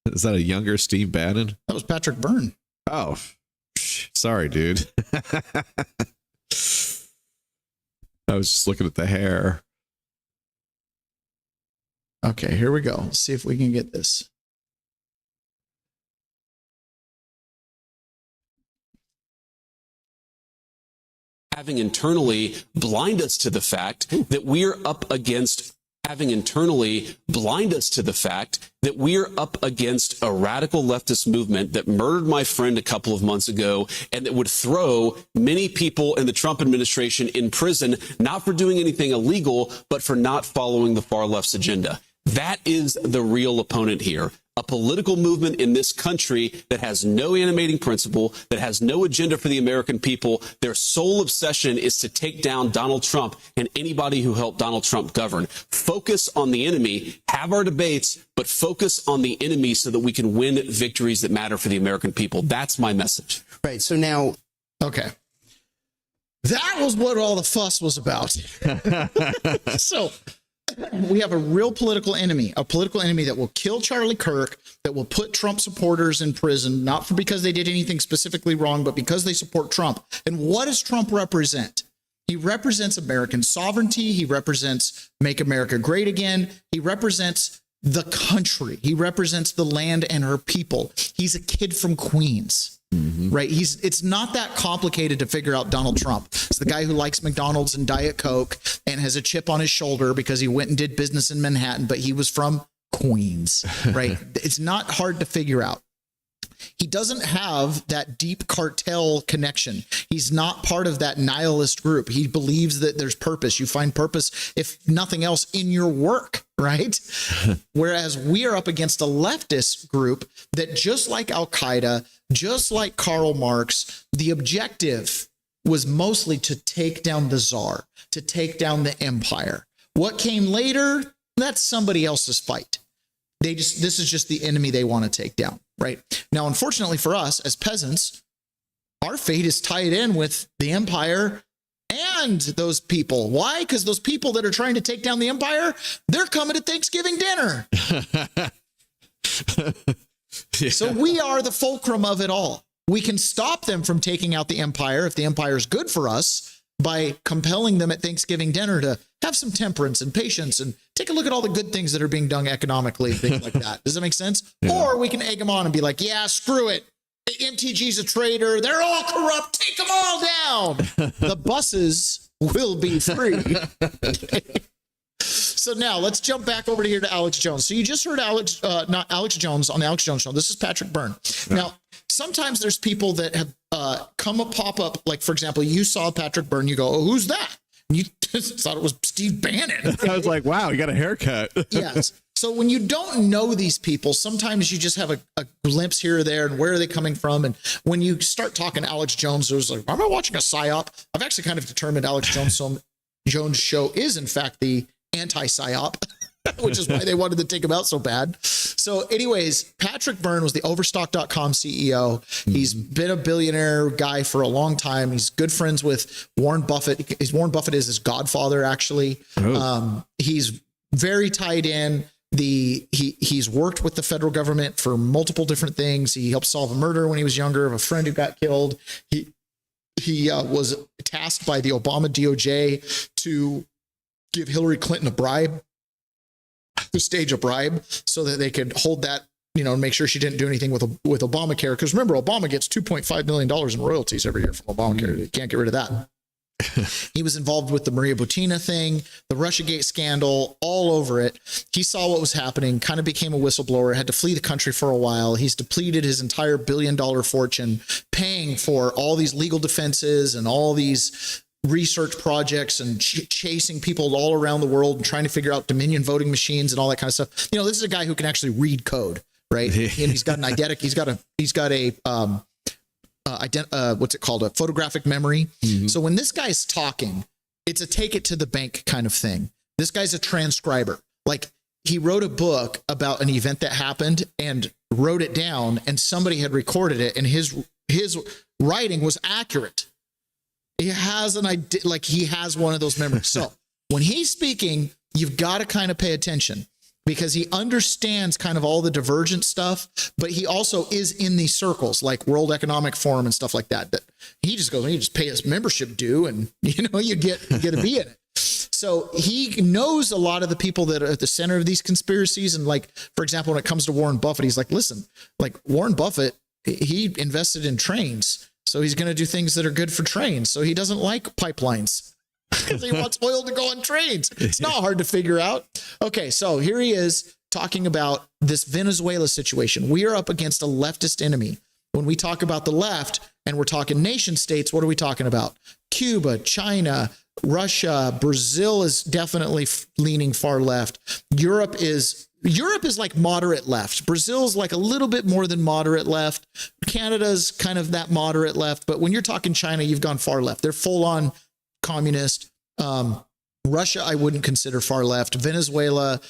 Is that a younger Steve Bannon? That was Patrick Byrne. Oh, sorry, dude. I was just looking at the hair. Okay, here we go. Let's see if we can get this. Having internally blind us to the fact that we're up against a radical leftist movement that murdered my friend a couple of months ago and that would throw many people in the Trump administration in prison, not for doing anything illegal, but for not following the far left's agenda. That is the real opponent here. A political movement in this country that has no animating principle, that has no agenda for the American people. Their sole obsession is to take down Donald Trump and anybody who helped Donald Trump govern. Focus on the enemy, have our debates, but focus on the enemy so that we can win victories that matter for the American people. That's my message. Right. So now, okay. That was what all the fuss was about. So we have a real political enemy that will kill Charlie Kirk, that will put Trump supporters in prison, not because they did anything specifically wrong, but because they support Trump. And what does Trump represent? He represents American sovereignty. He represents Make America Great Again. He represents the country. He represents the land and her people. He's a kid from Queens. right? It's not that complicated to figure out Donald Trump. It's the guy who likes McDonald's and Diet Coke and has a chip on his shoulder because he went and did business in Manhattan, but he was from Queens, right? It's not hard to figure out. He doesn't have that deep cartel connection. He's not part of that nihilist group. He believes that there's purpose. You find purpose, if nothing else, in your work, right? Whereas we are up against a leftist group that, just like Al-Qaeda, just like Karl Marx, the objective was mostly to take down the czar, to take down the empire. What came later, that's somebody else's fight. This is just the enemy they want to take down, right? Now, unfortunately for us as peasants, our fate is tied in with the empire and those people. Why? Because those people that are trying to take down the empire, they're coming to Thanksgiving dinner. Yeah. So we are the fulcrum of it all. We can stop them from taking out the empire if the empire is good for us, by compelling them at Thanksgiving dinner to have some temperance and patience and take a look at all the good things that are being done economically and things like that. Does that make sense? Yeah. Or we can egg them on and be like, yeah, screw it. MTG's a traitor. They're all corrupt. Take them all down. The buses will be free. So now let's jump back over here to Alex Jones. So you just heard not Alex Jones on the Alex Jones show. This is Patrick Byrne. Now, sometimes there's people that have pop up. Like, for example, you saw Patrick Byrne. You go, oh, who's that? And you just thought it was Steve Bannon. I was like, wow, you got a haircut. Yes. So when you don't know these people, sometimes you just have a glimpse here or there, and where are they coming from? And when you start talking Alex Jones, there's like, am I watching a psyop? I've actually kind of determined Alex Jones show is in fact the anti-psyop, which is why they wanted to take him out so bad. So anyways, Patrick Byrne was the Overstock.com CEO. He's been a billionaire guy for a long time. He's good friends with Warren Buffett. Warren Buffett is his godfather, actually. He's very tied in. He's worked with the federal government for multiple different things. He helped solve a murder when he was younger of a friend who got killed. He was tasked by the Obama DOJ to give Hillary Clinton a bribe, to stage a bribe, so that they could hold that, make sure she didn't do anything with Obamacare. Because remember, Obama gets $2.5 million in royalties every year from Obamacare. They can't get rid of that. He was involved with the Maria Butina thing, the Russiagate scandal, all over it. He saw what was happening, kind of became a whistleblower, had to flee the country for a while. He's depleted his entire $1 billion fortune, paying for all these legal defenses and all these research projects and chasing people all around the world and trying to figure out Dominion voting machines and all that kind of stuff. This is a guy who can actually read code, right? And he's got an eidetic. He's got a what's it called? A photographic memory. Mm-hmm. So when this guy's talking, it's a take it to the bank kind of thing. This guy's a transcriber. Like, he wrote a book about an event that happened and wrote it down, and somebody had recorded it, and his writing was accurate. He has an idea, like he has one of those memories. So when he's speaking, you've got to kind of pay attention, because he understands kind of all the divergent stuff, but he also is in these circles like World Economic Forum and stuff like that. That he just goes, you just pay his membership due, and you get to be in it. So he knows a lot of the people that are at the center of these conspiracies. And like, for example, when it comes to Warren Buffett, he's like, listen, like Warren Buffett, he invested in trains. So he's going to do things that are good for trains. So he doesn't like pipelines because he wants oil to go on trains. It's not hard to figure out. Okay, so here he is talking about this Venezuela situation. We are up against a leftist enemy. When we talk about the left and we're talking nation states, what are we talking about? Cuba, China, Russia, Brazil is definitely leaning far left. Europe is like moderate left. Brazil's like a little bit more than moderate left. Canada's kind of that moderate left. But when you're talking China, you've gone far left. They're full on communist. Russia, I wouldn't consider far left. Venezuela,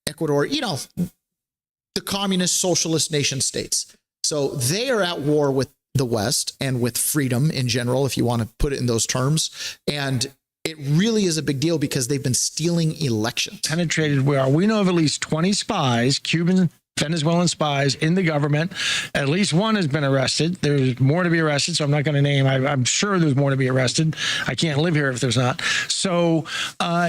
Ecuador, the communist socialist nation states. So they are at war with the West and with freedom in general, if you want to put it in those terms. And it really is a big deal because they've been stealing elections. Penetrated where we know of at least 20 spies, Cuban, Venezuelan spies in the government. At least one has been arrested. There's more to be arrested, so I'm not going to name. I'm sure there's more to be arrested. I can't live here if there's not. So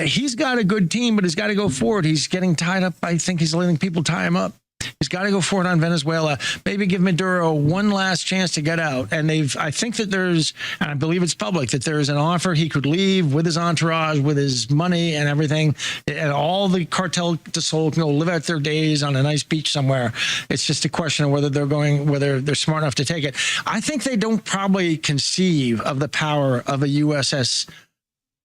he's got a good team, but he's got to go forward. He's getting tied up. I think he's letting people tie him up. He's got to go forward on Venezuela. Maybe give Maduro one last chance to get out. And I think that there's, and I believe it's public, that there's an offer he could leave with his entourage, with his money and everything, and all the cartel to Sol can go live out their days on a nice beach somewhere. It's just a question of whether they're smart enough to take it. I think they don't probably conceive of the power of a USS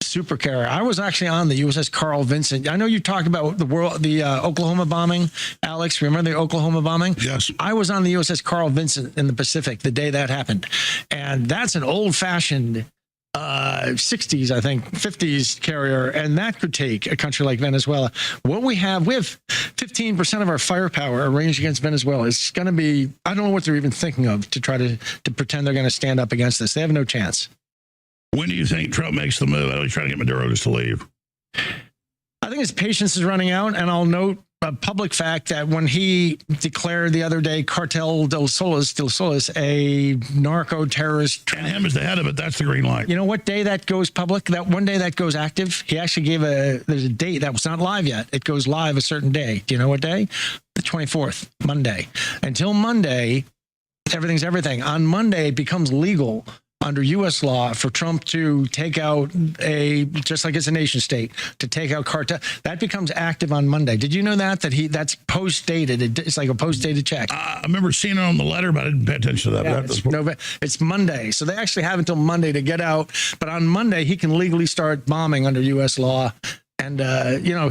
supercarrier. I was actually on the USS Carl Vinson. I know you talked about the Oklahoma bombing, Alex. Remember the Oklahoma bombing? Yes. I was on the USS Carl Vinson in the Pacific the day that happened. And that's an old-fashioned 60s, I think, 50s carrier, and that could take a country like Venezuela. What we have 15% of our firepower arranged against Venezuela. It's going to be, I don't know what they're even thinking of to try to pretend they're going to stand up against this. They have no chance. When do you think Trump makes the move? I know he's trying to get Maduro just to leave. I think his patience is running out, and I'll note a public fact that when he declared the other day Cartel del Solis, a narco-terrorist. And him as the head of it, that's the green light. You know what day that goes public? That one day that goes active? He actually gave there's a date that was not live yet. It goes live a certain day. Do you know what day? The 24th, Monday. Until Monday, everything's everything. On Monday, it becomes legal under U.S. law for Trump to take out just like it's a nation state, to take out cartel. That becomes active on Monday. Did you know that's post-dated? It's like a post-dated check. I remember seeing it on the letter, but I didn't pay attention to that. It's Monday. So they actually have until Monday to get out. But on Monday, he can legally start bombing under U.S. law. And,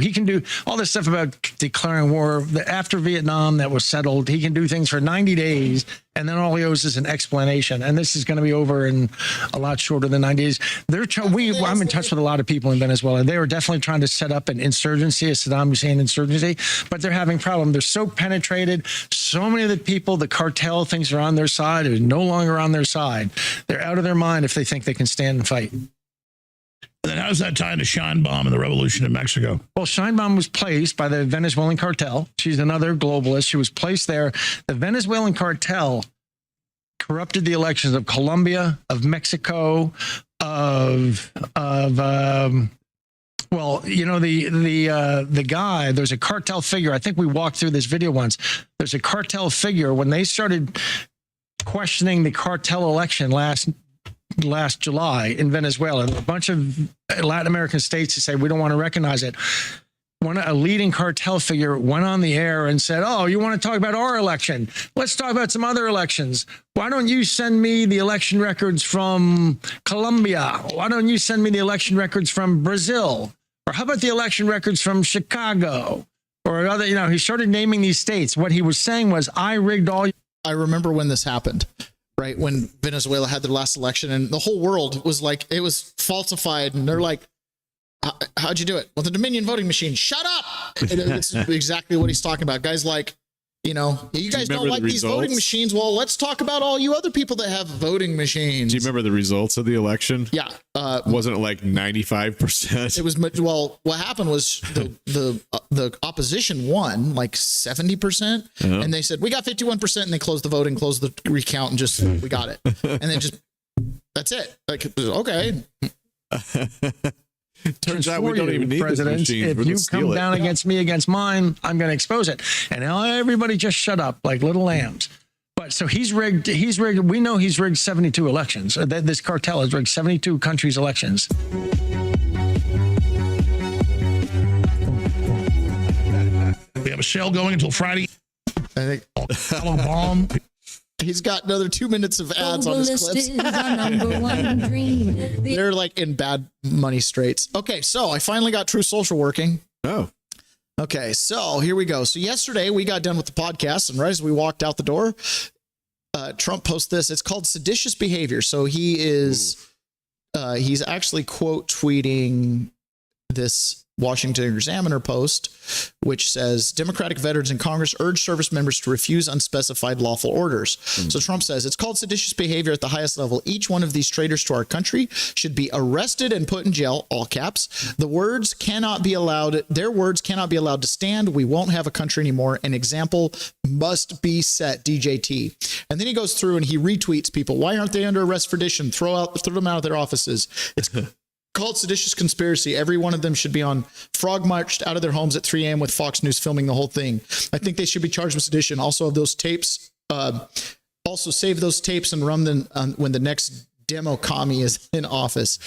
he can do all this stuff about declaring war. After Vietnam, that was settled. He can do things for 90 days, and then all he owes is an explanation. And this is going to be over in a lot shorter than 90 days. I'm in touch with a lot of people in Venezuela. They were definitely trying to set up an insurgency, a Saddam Hussein insurgency, but they're having problems. They're so penetrated. So many of the people, the cartel thinks are on their side, are no longer on their side. They're out of their mind if they think they can stand and fight. And then how does that tie into Scheinbaum and the revolution in Mexico? Well, Scheinbaum was placed by the Venezuelan cartel. She's another globalist. She was placed there. The Venezuelan cartel corrupted the elections of Colombia, of Mexico, the guy, there's a cartel figure. I think we walked through this video once. There's a cartel figure when they started questioning the cartel election last July in Venezuela. A bunch of Latin American states to say we don't want to recognize it. A leading cartel figure went on the air and said, "Oh, you want to talk about our election? Let's talk about some other elections. Why don't you send me the election records from Colombia? Why don't you send me the election records from Brazil? Or how about the election records from Chicago?" Or other, he started naming these states. What he was saying was, I rigged all. I remember when this happened. Right, when Venezuela had their last election and the whole world was like, it was falsified. And they're like, how'd you do it? Well, the Dominion voting machine. Shut up. And it's exactly what he's talking about. Guys like, you guys don't like these voting machines. Well, let's talk about all you other people that have voting machines. Do you remember the results of the election? Yeah. Wasn't it like 95%? It was, well, what happened was the opposition won like 70%. And they said, we got 51%. And they closed the voting, closed the recount, and we got it. And then that's it. Like, okay. Turns out we don't even need this machine. If you come down against me, against mine, I'm going to expose it. And everybody just shut up like little lambs. But so he's rigged. We know he's rigged 72 elections. This cartel has rigged 72 countries' elections. We have a sale going until Friday. I think bomb. He's got another 2 minutes of ads on his clips. They're like in bad money straits. Okay, so I finally got True Social working. Oh. Okay, so here we go. So yesterday we got done with the podcast, and right as we walked out the door, Trump posted this. It's called seditious behavior. So he's actually quote tweeting this Washington Examiner post, which says Democratic veterans in Congress urge service members to refuse unspecified lawful orders. So Trump says it's called seditious behavior at the highest level. Each one of these traitors to our country should be arrested and put in jail, all caps. Their words cannot be allowed to stand. We won't have a country anymore. An example must be set, DJT. And then he goes through and he retweets people. Why aren't they under arrest for sedition? Throw them out of their offices. called seditious conspiracy. Every one of them should be on frog marched out of their homes at 3 a.m. with Fox News filming the whole thing. I think they should be charged with sedition. Also, of those tapes, also save those tapes and run them when the next demo commie is in office.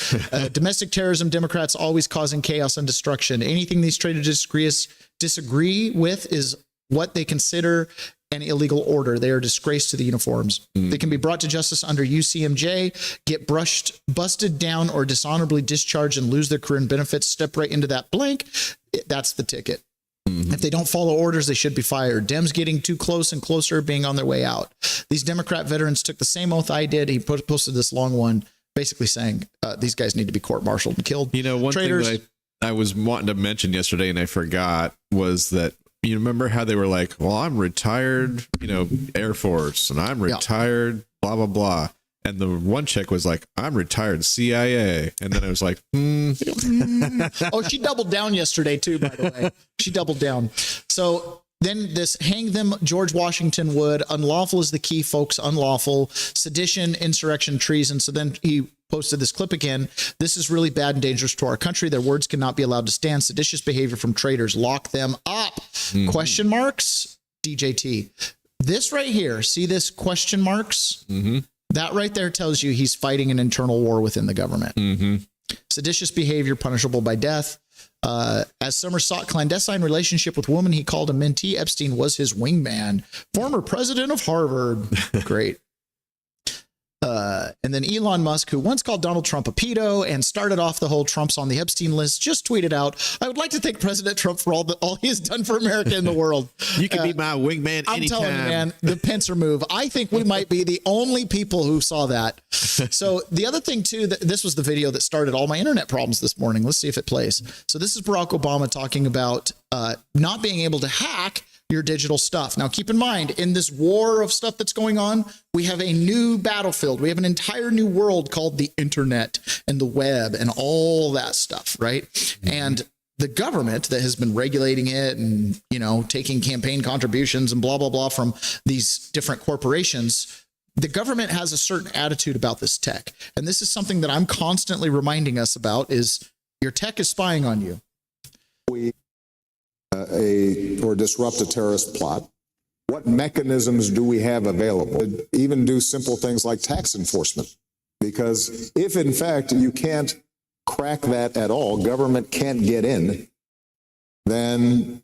Domestic terrorism, Democrats always causing chaos and destruction. Anything these traitors disagree with is what they consider an illegal order. They are a disgrace to the uniforms. They can be brought to justice under UCMJ, get busted down, or dishonorably discharged and lose their career and benefits. Step right into that blank. That's the ticket. If they don't follow orders, they should be fired. Dems getting too close and closer, being on their way out. These Democrat veterans took the same oath I did. He posted this long one basically saying these guys need to be court-martialed and killed. You know, one traitors. thing that I was wanting to mention yesterday and I forgot was that, you remember how they were like, well, I'm retired, Air Force, and I'm retired, blah, blah, blah. And the one chick was like, I'm retired CIA. And then I was like, Oh, she doubled down yesterday too, by the way. She doubled down. So then this hang them George Washington would. Unlawful is the key, folks. Unlawful. Sedition, insurrection, treason. So then he posted this clip again. This is really bad and dangerous to our country. Their words cannot be allowed to stand. Seditious behavior from traitors. Lock them up. Question marks. DJT. This right here. See this question marks? That right there tells you he's fighting an internal war within the government. Seditious behavior punishable by death. As Summer sought clandestine relationship with woman he called a mentee, Epstein was his wingman. Former president of Harvard. Great. And then Elon Musk, who once called Donald Trump a pedo and started off the whole Trump's on the Epstein list, just tweeted out, I would like to thank President Trump for all he has done for America and the world. You can be my wingman anytime. I'm telling you, man, the pincer move. I think we might be the only people who saw that. So the other thing, too, this was the video that started all my internet problems this morning. Let's see if it plays. So this is Barack Obama talking about not being able to hack your digital stuff. Now, keep in mind, in this war of stuff that's going on, we have a new battlefield. We have an entire new world called the internet and the web and all that stuff, right? And the government that has been regulating it and, taking campaign contributions and blah, blah, blah from these different corporations, the government has a certain attitude about this tech. And this is something that I'm constantly reminding us about is your tech is spying on you. Or disrupt a terrorist plot. What mechanisms do we have available? Even do simple things like tax enforcement. Because if in fact you can't crack that at all, government can't get in, then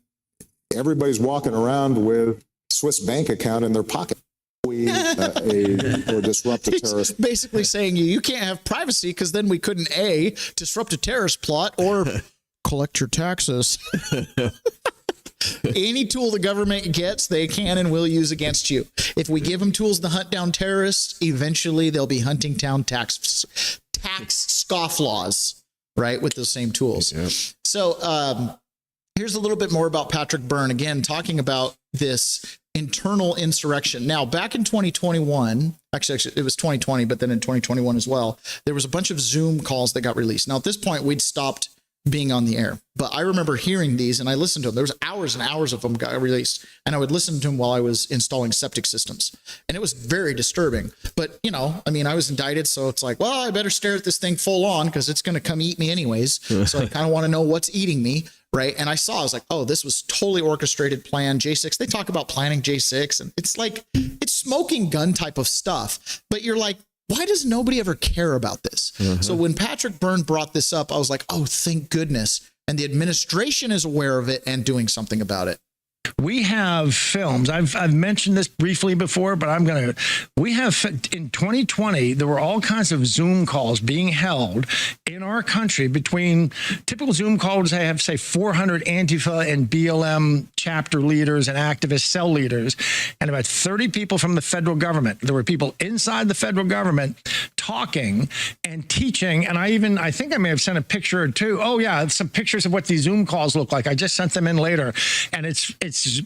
everybody's walking around with Swiss bank account in their pocket. Or disrupt a terrorist. He's basically saying you can't have privacy because then we couldn't A, disrupt a terrorist plot or collect your taxes. Any tool the government gets, they can and will use against you. If we give them tools to hunt down terrorists, eventually they'll be hunting down tax scofflaws, right, with those same tools. Yep. So here's a little bit more about Patrick Byrne, again, talking about this internal insurrection. Now, back in 2021, actually, it was 2020, but then in 2021 as well, there was a bunch of Zoom calls that got released. Now, at this point, we'd stopped being on the air, but I remember hearing these and I listened to them. There was hours and hours of them got released, and I would listen to them while I was installing septic systems, and it was very disturbing. But I was indicted, so it's like, well, I better stare at this thing full on because it's going to come eat me anyways. So I kind of want to know what's eating me, right? And I was like, oh, this was totally orchestrated, planned. J6, they talk about planning J6, and it's like it's smoking gun type of stuff, but you're like, why does nobody ever care about this? So when Patrick Byrne brought this up, I was like, oh, thank goodness. And the administration is aware of it and doing something about it. We have films. I've mentioned this briefly before, but we have in 2020, there were all kinds of Zoom calls being held in our country between typical Zoom calls. I have, say, 400 Antifa and BLM chapter leaders and activist cell leaders, and about 30 people from the federal government. There were people inside the federal government talking and teaching. And I think I may have sent a picture or two. Oh yeah, some pictures of what these Zoom calls look like. I just sent them in later. And it's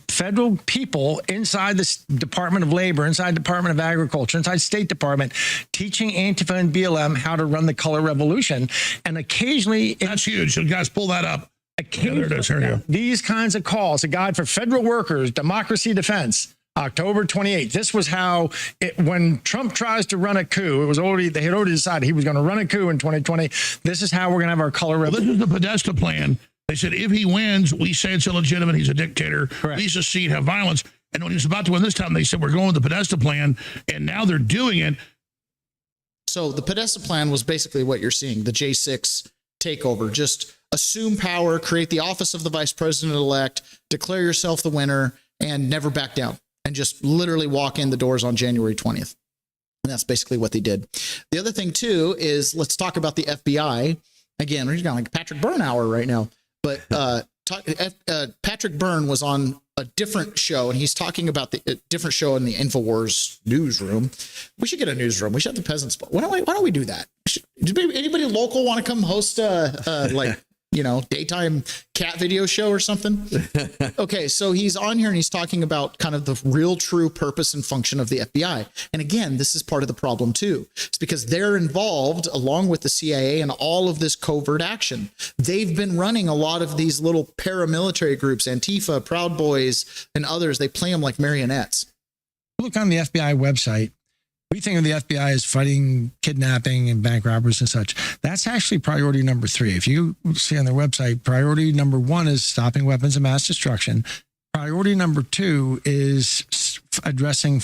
federal people inside the Department of Labor, inside Department of Agriculture, inside State Department, teaching Antifa and BLM how to run the color revolution. And occasionally... That's huge. You guys pull that up. Occasionally, these kinds of calls, a guide for federal workers, democracy defense, October 28th. This was how when Trump tries to run a coup, they had already decided he was going to run a coup in 2020. This is how we're going to have our color revolution. This is the Podesta plan. They said if he wins, we say it's illegitimate. He's a dictator. Correct. We secede, have violence. And when he was about to win this time, they said we're going with the Podesta plan, and now they're doing it. So the Podesta plan was basically what you're seeing, the J6 takeover. Just assume power, create the office of the vice president-elect, declare yourself the winner, and never back down. And just literally walk in the doors on January 20th. And that's basically what they did. The other thing, too, is let's talk about the FBI. Again, we're got like Patrick Byrne hour right now. But Patrick Byrne was on a different show, and he's talking about the different show in the InfoWars newsroom. We should get a newsroom. We should have the Peasants. Why don't we do that? Anybody local want to come host daytime cat video show or something? Okay, so he's on here and he's talking about kind of the real true purpose and function of the FBI. And again, this is part of the problem too. It's because they're involved along with the CIA in all of this covert action. They've been running a lot of these little paramilitary groups, Antifa, Proud Boys, and others. They play them like marionettes. Look on the FBI website. We think of the FBI as fighting kidnapping and bank robbers and such. That's actually priority number 3. If you see on their website, priority number 1 is stopping weapons of mass destruction. Priority number 2 is addressing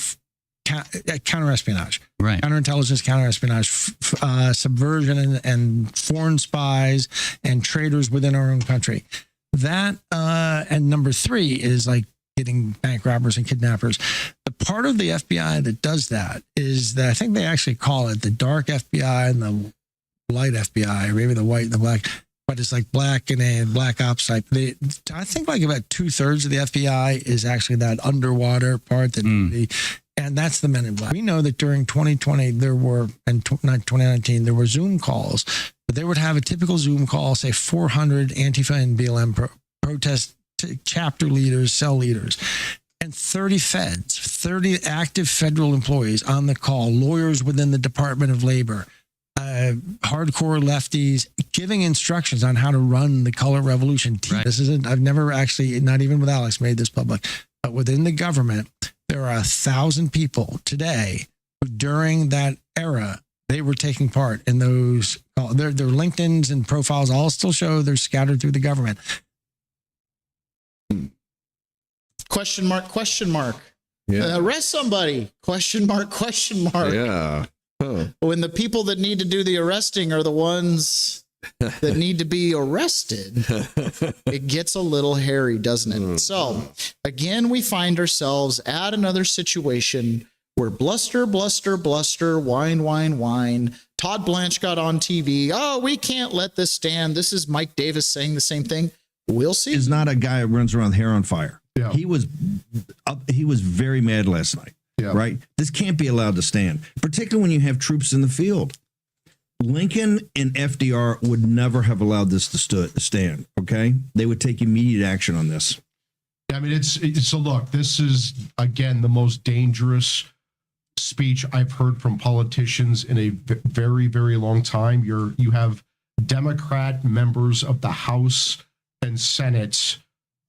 counterespionage, right? Counterintelligence, counterespionage, subversion, and foreign spies and traitors within our own country. That and number 3 is like getting bank robbers and kidnappers. The part of the FBI that does that is that I think they actually call it the dark FBI and the light FBI, or maybe the white and the black, but it's like black and a black ops type. I think like about 2/3 of the FBI is actually that underwater part and that's the men in black. We know that during 2020 there were, and not 2019, there were Zoom calls, but they would have a typical Zoom call, say 400 Antifa and BLM protest chapter leaders, cell leaders, and 30 feds, 30 active federal employees on the call, lawyers within the Department of Labor, hardcore lefties giving instructions on how to run the color revolution. Right. This isn't, I've never actually, not even with Alex, made this public, but within the government, there are 1,000 people today who during that era, they were taking part in those, their LinkedIns and profiles all still show they're scattered through the government. Question mark. Yeah. Arrest somebody. Question mark. Yeah. Huh. When the people that need to do the arresting are the ones that need to be arrested, it gets a little hairy, doesn't it? So again, we find ourselves at another situation where bluster, whine. Todd Blanche got on TV. Oh, we can't let this stand. This is Mike Davis saying the same thing. We'll see. Is not a guy who runs around with hair on fire. Yeah. He was very mad last night. Yeah. Right. This can't be allowed to stand, particularly when you have troops in the field. Lincoln and FDR would never have allowed this to stand. OK, they would take immediate action on this. I mean, it's a look. This is, again, the most dangerous speech I've heard from politicians in a very, very long time. You have Democrat members of the House and Senate,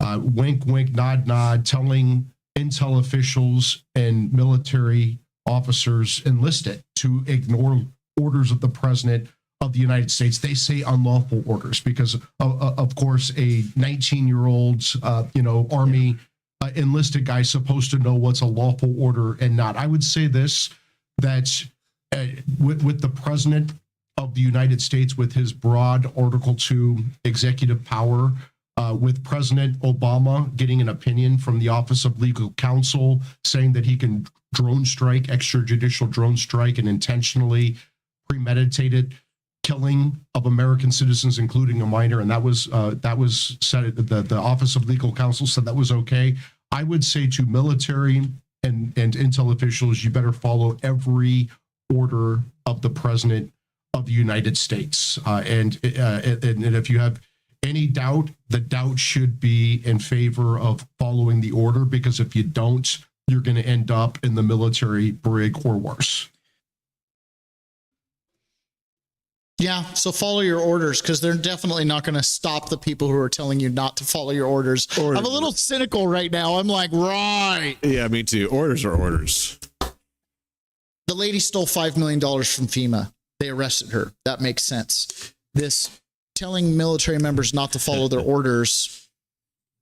wink, wink, nod, nod, telling intel officials and military officers enlisted to ignore orders of the president of the United States. They say unlawful orders because, of course, a 19-year-old, Army enlisted guy supposed to know what's a lawful order and not. I would say this, that with the president of the United States, with his broad Article 2 executive power, with President Obama getting an opinion from the Office of Legal Counsel saying that he can drone strike, extrajudicial drone strike, and intentionally premeditated killing of American citizens, including a minor, and that was said. The Office of Legal Counsel said that was okay. I would say to military and intel officials, you better follow every order of the president of the United States. And if you have any doubt, the doubt should be in favor of following the order, because if you don't, you're going to end up in the military brig or worse. Yeah, so follow your orders, because they're definitely not going to stop the people who are telling you not to follow your orders. I'm a little cynical right now. I'm like, right. Yeah, me too. Orders are orders. The lady stole $5 million from FEMA. They arrested her. That makes sense. This telling military members not to follow their orders,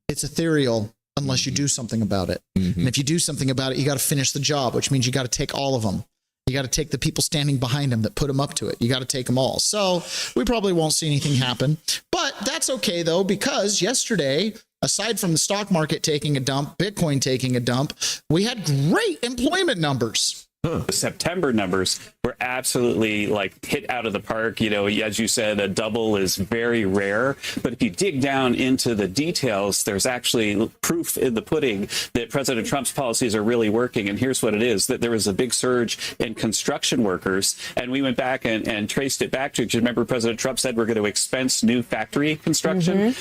it's ethereal unless you do something about it. And if you do something about it, you got to finish the job, which means you got to take all of them. You got to take the people standing behind him that put him up to it. You got to take them all. So we probably won't see anything happen. But that's okay, though, because yesterday, aside from the stock market taking a dump, Bitcoin taking a dump, we had great employment numbers. The September numbers were absolutely like hit out of the park. You know, as you said, a double is very rare. But if you dig down into the details, there's actually proof in the pudding that President Trump's policies are really working. And here's what it is, that there was a big surge in construction workers. And we went back and traced it back to, do you remember President Trump said we're going to expense new factory construction?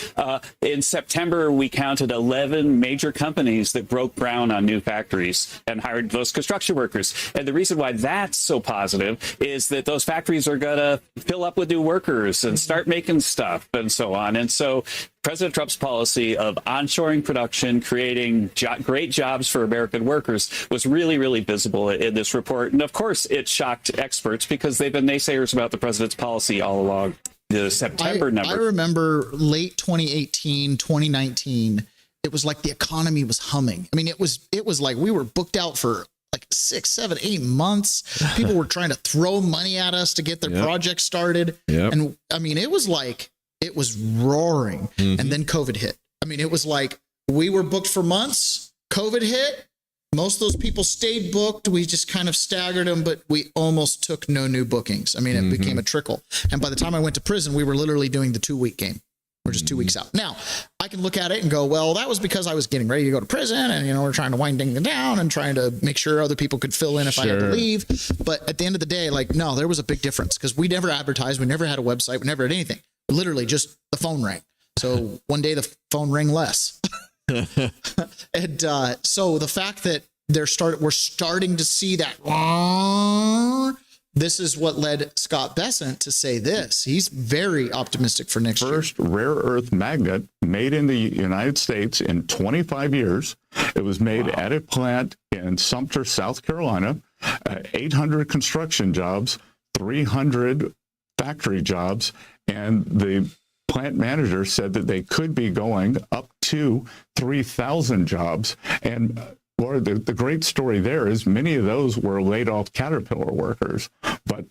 In September, we counted 11 major companies that broke ground on new factories and hired those construction workers. And the reason why that's so positive is that those factories are going to fill up with new workers and start making stuff and so on. And so President Trump's policy of onshoring production, creating great jobs for American workers was really, really visible in this report. And of course, it shocked experts because they've been naysayers about the president's policy all along. The September number. I remember late 2018, 2019, it was like the economy was humming. I mean, it was like we were booked out for like 6, 7, 8 months. People were trying to throw money at us to get their project started. And I mean, it was like, it was roaring. And then COVID hit. I mean, it was like we were booked for months. COVID hit. Most of those people stayed booked. We just kind of staggered them, but we almost took no new bookings. I mean, it became a trickle. And by the time I went to prison, we were literally doing the 2-week game. We're just 2 weeks out. Now, I can look at it and go, well, that was because I was getting ready to go to prison and, you know, we're trying to wind things down and trying to make sure other people could fill in if I had to leave. But at the end of the day, like, no, there was a big difference because we never advertised. We never had a website. We never had anything. Literally just the phone rang. So one day the phone rang less. And so the fact that we're starting to see that. This is what led Scott Bessent to say this. He's very optimistic for next year. First rare earth magnet made in the United States in 25 years. It was made at a plant in Sumter, South Carolina. 800 construction jobs, 300 factory jobs, and the plant manager said that they could be going up to 3,000 jobs. And Laura, the great story there is many of those were laid off Caterpillar workers. But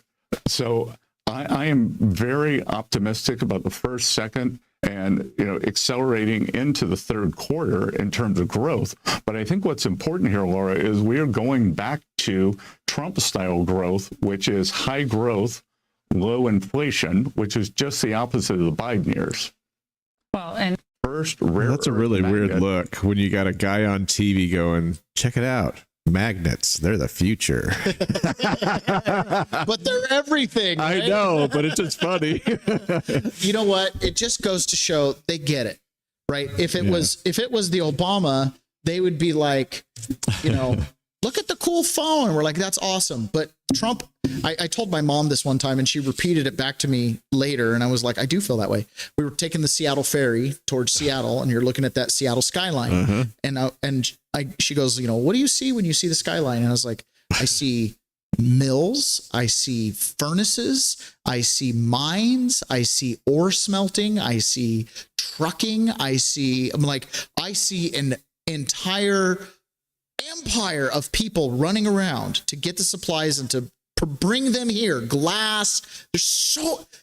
so I am very optimistic about the first, second, and accelerating into the third quarter in terms of growth. But I think what's important here, Laura, is we are going back to Trump-style growth, which is high growth, low inflation, which is just the opposite of the Biden years. Well, and first rare that's a really weird look when you got a guy on TV going, check it out. Magnets, they're the future. But they're everything. Right? I know, but it's just funny. You know what? It just goes to show they get it, right? If it was the Obama, they would be like, look at the cool phone. We're like, that's awesome. But Trump, I told my mom this one time and she repeated it back to me later. And I was like, I do feel that way. We were taking the Seattle ferry towards Seattle and you're looking at that Seattle skyline. She goes, what do you see when you see the skyline? And I was like, I see mills, I see furnaces, I see mines, I see ore smelting, I see trucking, I see an entire empire of people running around to get the supplies and to bring them here. Glass, there's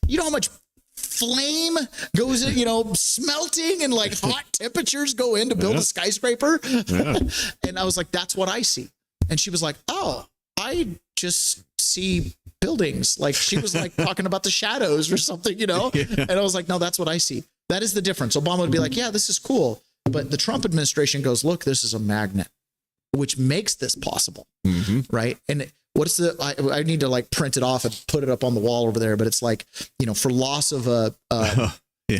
you know how much flame goes in, smelting and like hot temperatures go in to build a skyscraper. And I was like, that's what I see. And she was like, oh, I just see buildings. Like she was like talking about the shadows or something, And I was like, no, that's what I see. That is the difference. Obama would be like, yeah, this is cool. But the Trump administration goes, look, this is a magnet, which makes this possible. Right. And I need to like print it off and put it up on the wall over there. But it's like, for loss of a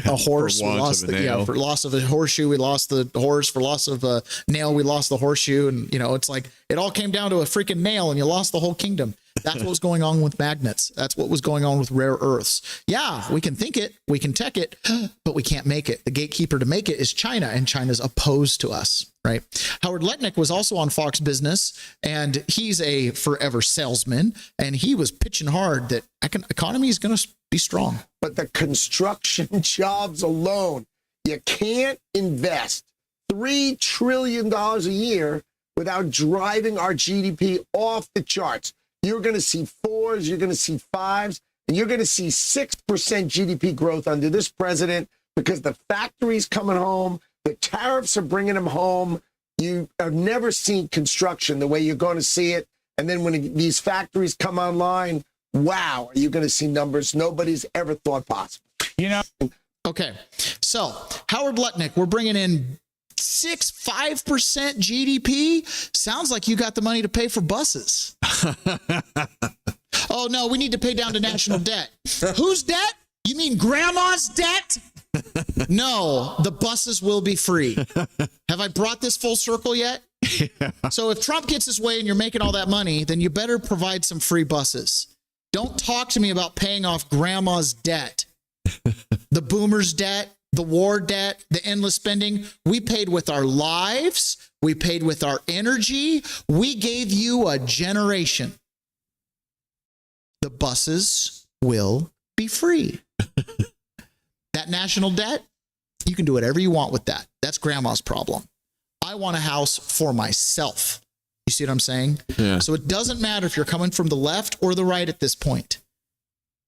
horse, we lost for loss of a horseshoe, we lost the horse. For loss of a nail, we lost the horseshoe. And, it's like it all came down to a freaking nail and you lost the whole kingdom. That's what was going on with magnets. That's what was going on with rare earths. Yeah, we can think it, we can tech it, but we can't make it. The gatekeeper to make it is China, and China's opposed to us, right? Howard Letnick was also on Fox Business, and he's a forever salesman, and he was pitching hard that economy is going to be strong. But the construction jobs alone, you can't invest $3 trillion a year without driving our GDP off the charts. You're going to see 4s, you're going to see 5s, and you're going to see 6% GDP growth under this president because the factory's coming home, the tariffs are bringing them home. You have never seen construction the way you're going to see it. And then when these factories come online, wow, are you going to see numbers nobody's ever thought possible. Okay, so Howard Letnick, we're bringing in 5% GDP. Sounds like you got the money to pay for buses. Oh, no, we need to pay down to national debt. Whose debt? You mean grandma's debt? No, the buses will be free. Have I brought this full circle yet? Yeah. So if Trump gets his way and you're making all that money, then you better provide some free buses. Don't talk to me about paying off grandma's debt. The boomers' debt, the war debt, the endless spending. We paid with our lives. We paid with our energy. We gave you a generation. The buses will be free. That national debt, you can do whatever you want with that. That's grandma's problem. I want a house for myself. You see what I'm saying? Yeah. So it doesn't matter if you're coming from the left or the right at this point.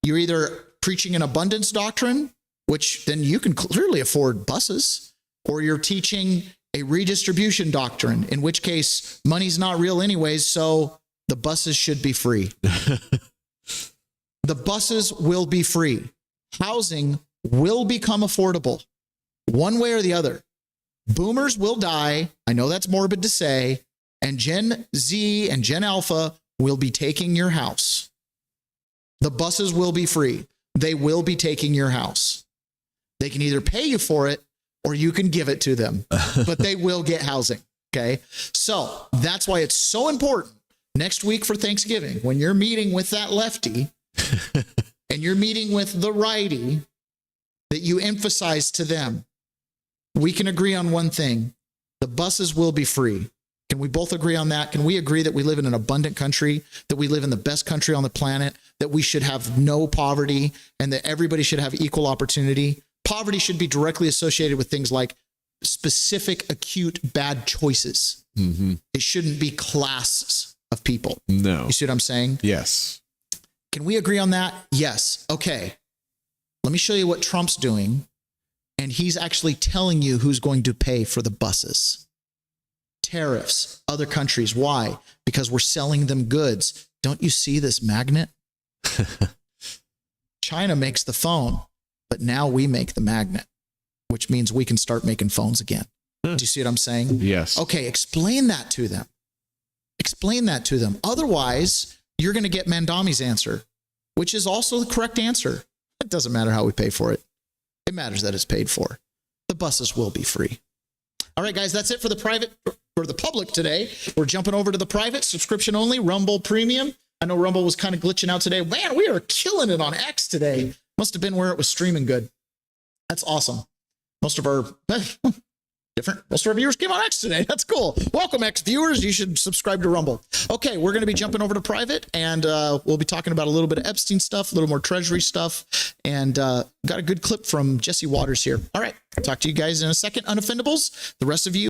You're either preaching an abundance doctrine, which then you can clearly afford buses, or you're teaching a redistribution doctrine, in which case money's not real anyways, so the buses should be free. The buses will be free. Housing will become affordable, one way or the other. Boomers will die. I know that's morbid to say. And Gen Z and Gen Alpha will be taking your house. The buses will be free. They will be taking your house. They can either pay you for it or you can give it to them, but they will get housing. Okay. So that's why it's so important next week for Thanksgiving, when you're meeting with that lefty and you're meeting with the righty, that you emphasize to them, we can agree on one thing. The buses will be free. Can we both agree on that? Can we agree that we live in an abundant country, that we live in the best country on the planet, that we should have no poverty, and that everybody should have equal opportunity? Poverty should be directly associated with things like specific, acute, bad choices. Mm-hmm. It shouldn't be classes of people. No. You see what I'm saying? Yes. Can we agree on that? Yes. Okay. Let me show you what Trump's doing. And he's actually telling you who's going to pay for the buses. Tariffs, other countries. Why? Because we're selling them goods. Don't you see this magnet? China makes the phone, but now we make the magnet, which means we can start making phones again. Do you see what I'm saying? Yes. Okay, explain that to them. Explain that to them. Otherwise, you're going to get Mandami's answer, which is also the correct answer. It doesn't matter how we pay for it. It matters that it's paid for. The buses will be free. All right, guys, that's it for the private or the public today. We're jumping over to the private, subscription only, Rumble Premium. I know Rumble was kind of glitching out today. Man, we are killing it on X today. Must have been where it was streaming good. That's awesome. Most of our viewers came on X today. That's cool. Welcome, X viewers. You should subscribe to Rumble. Okay, we're going to be jumping over to private, and we'll be talking about a little bit of Epstein stuff, a little more Treasury stuff, and got a good clip from Jesse Waters here. All right, talk to you guys in a second, Unoffendables. The rest of you.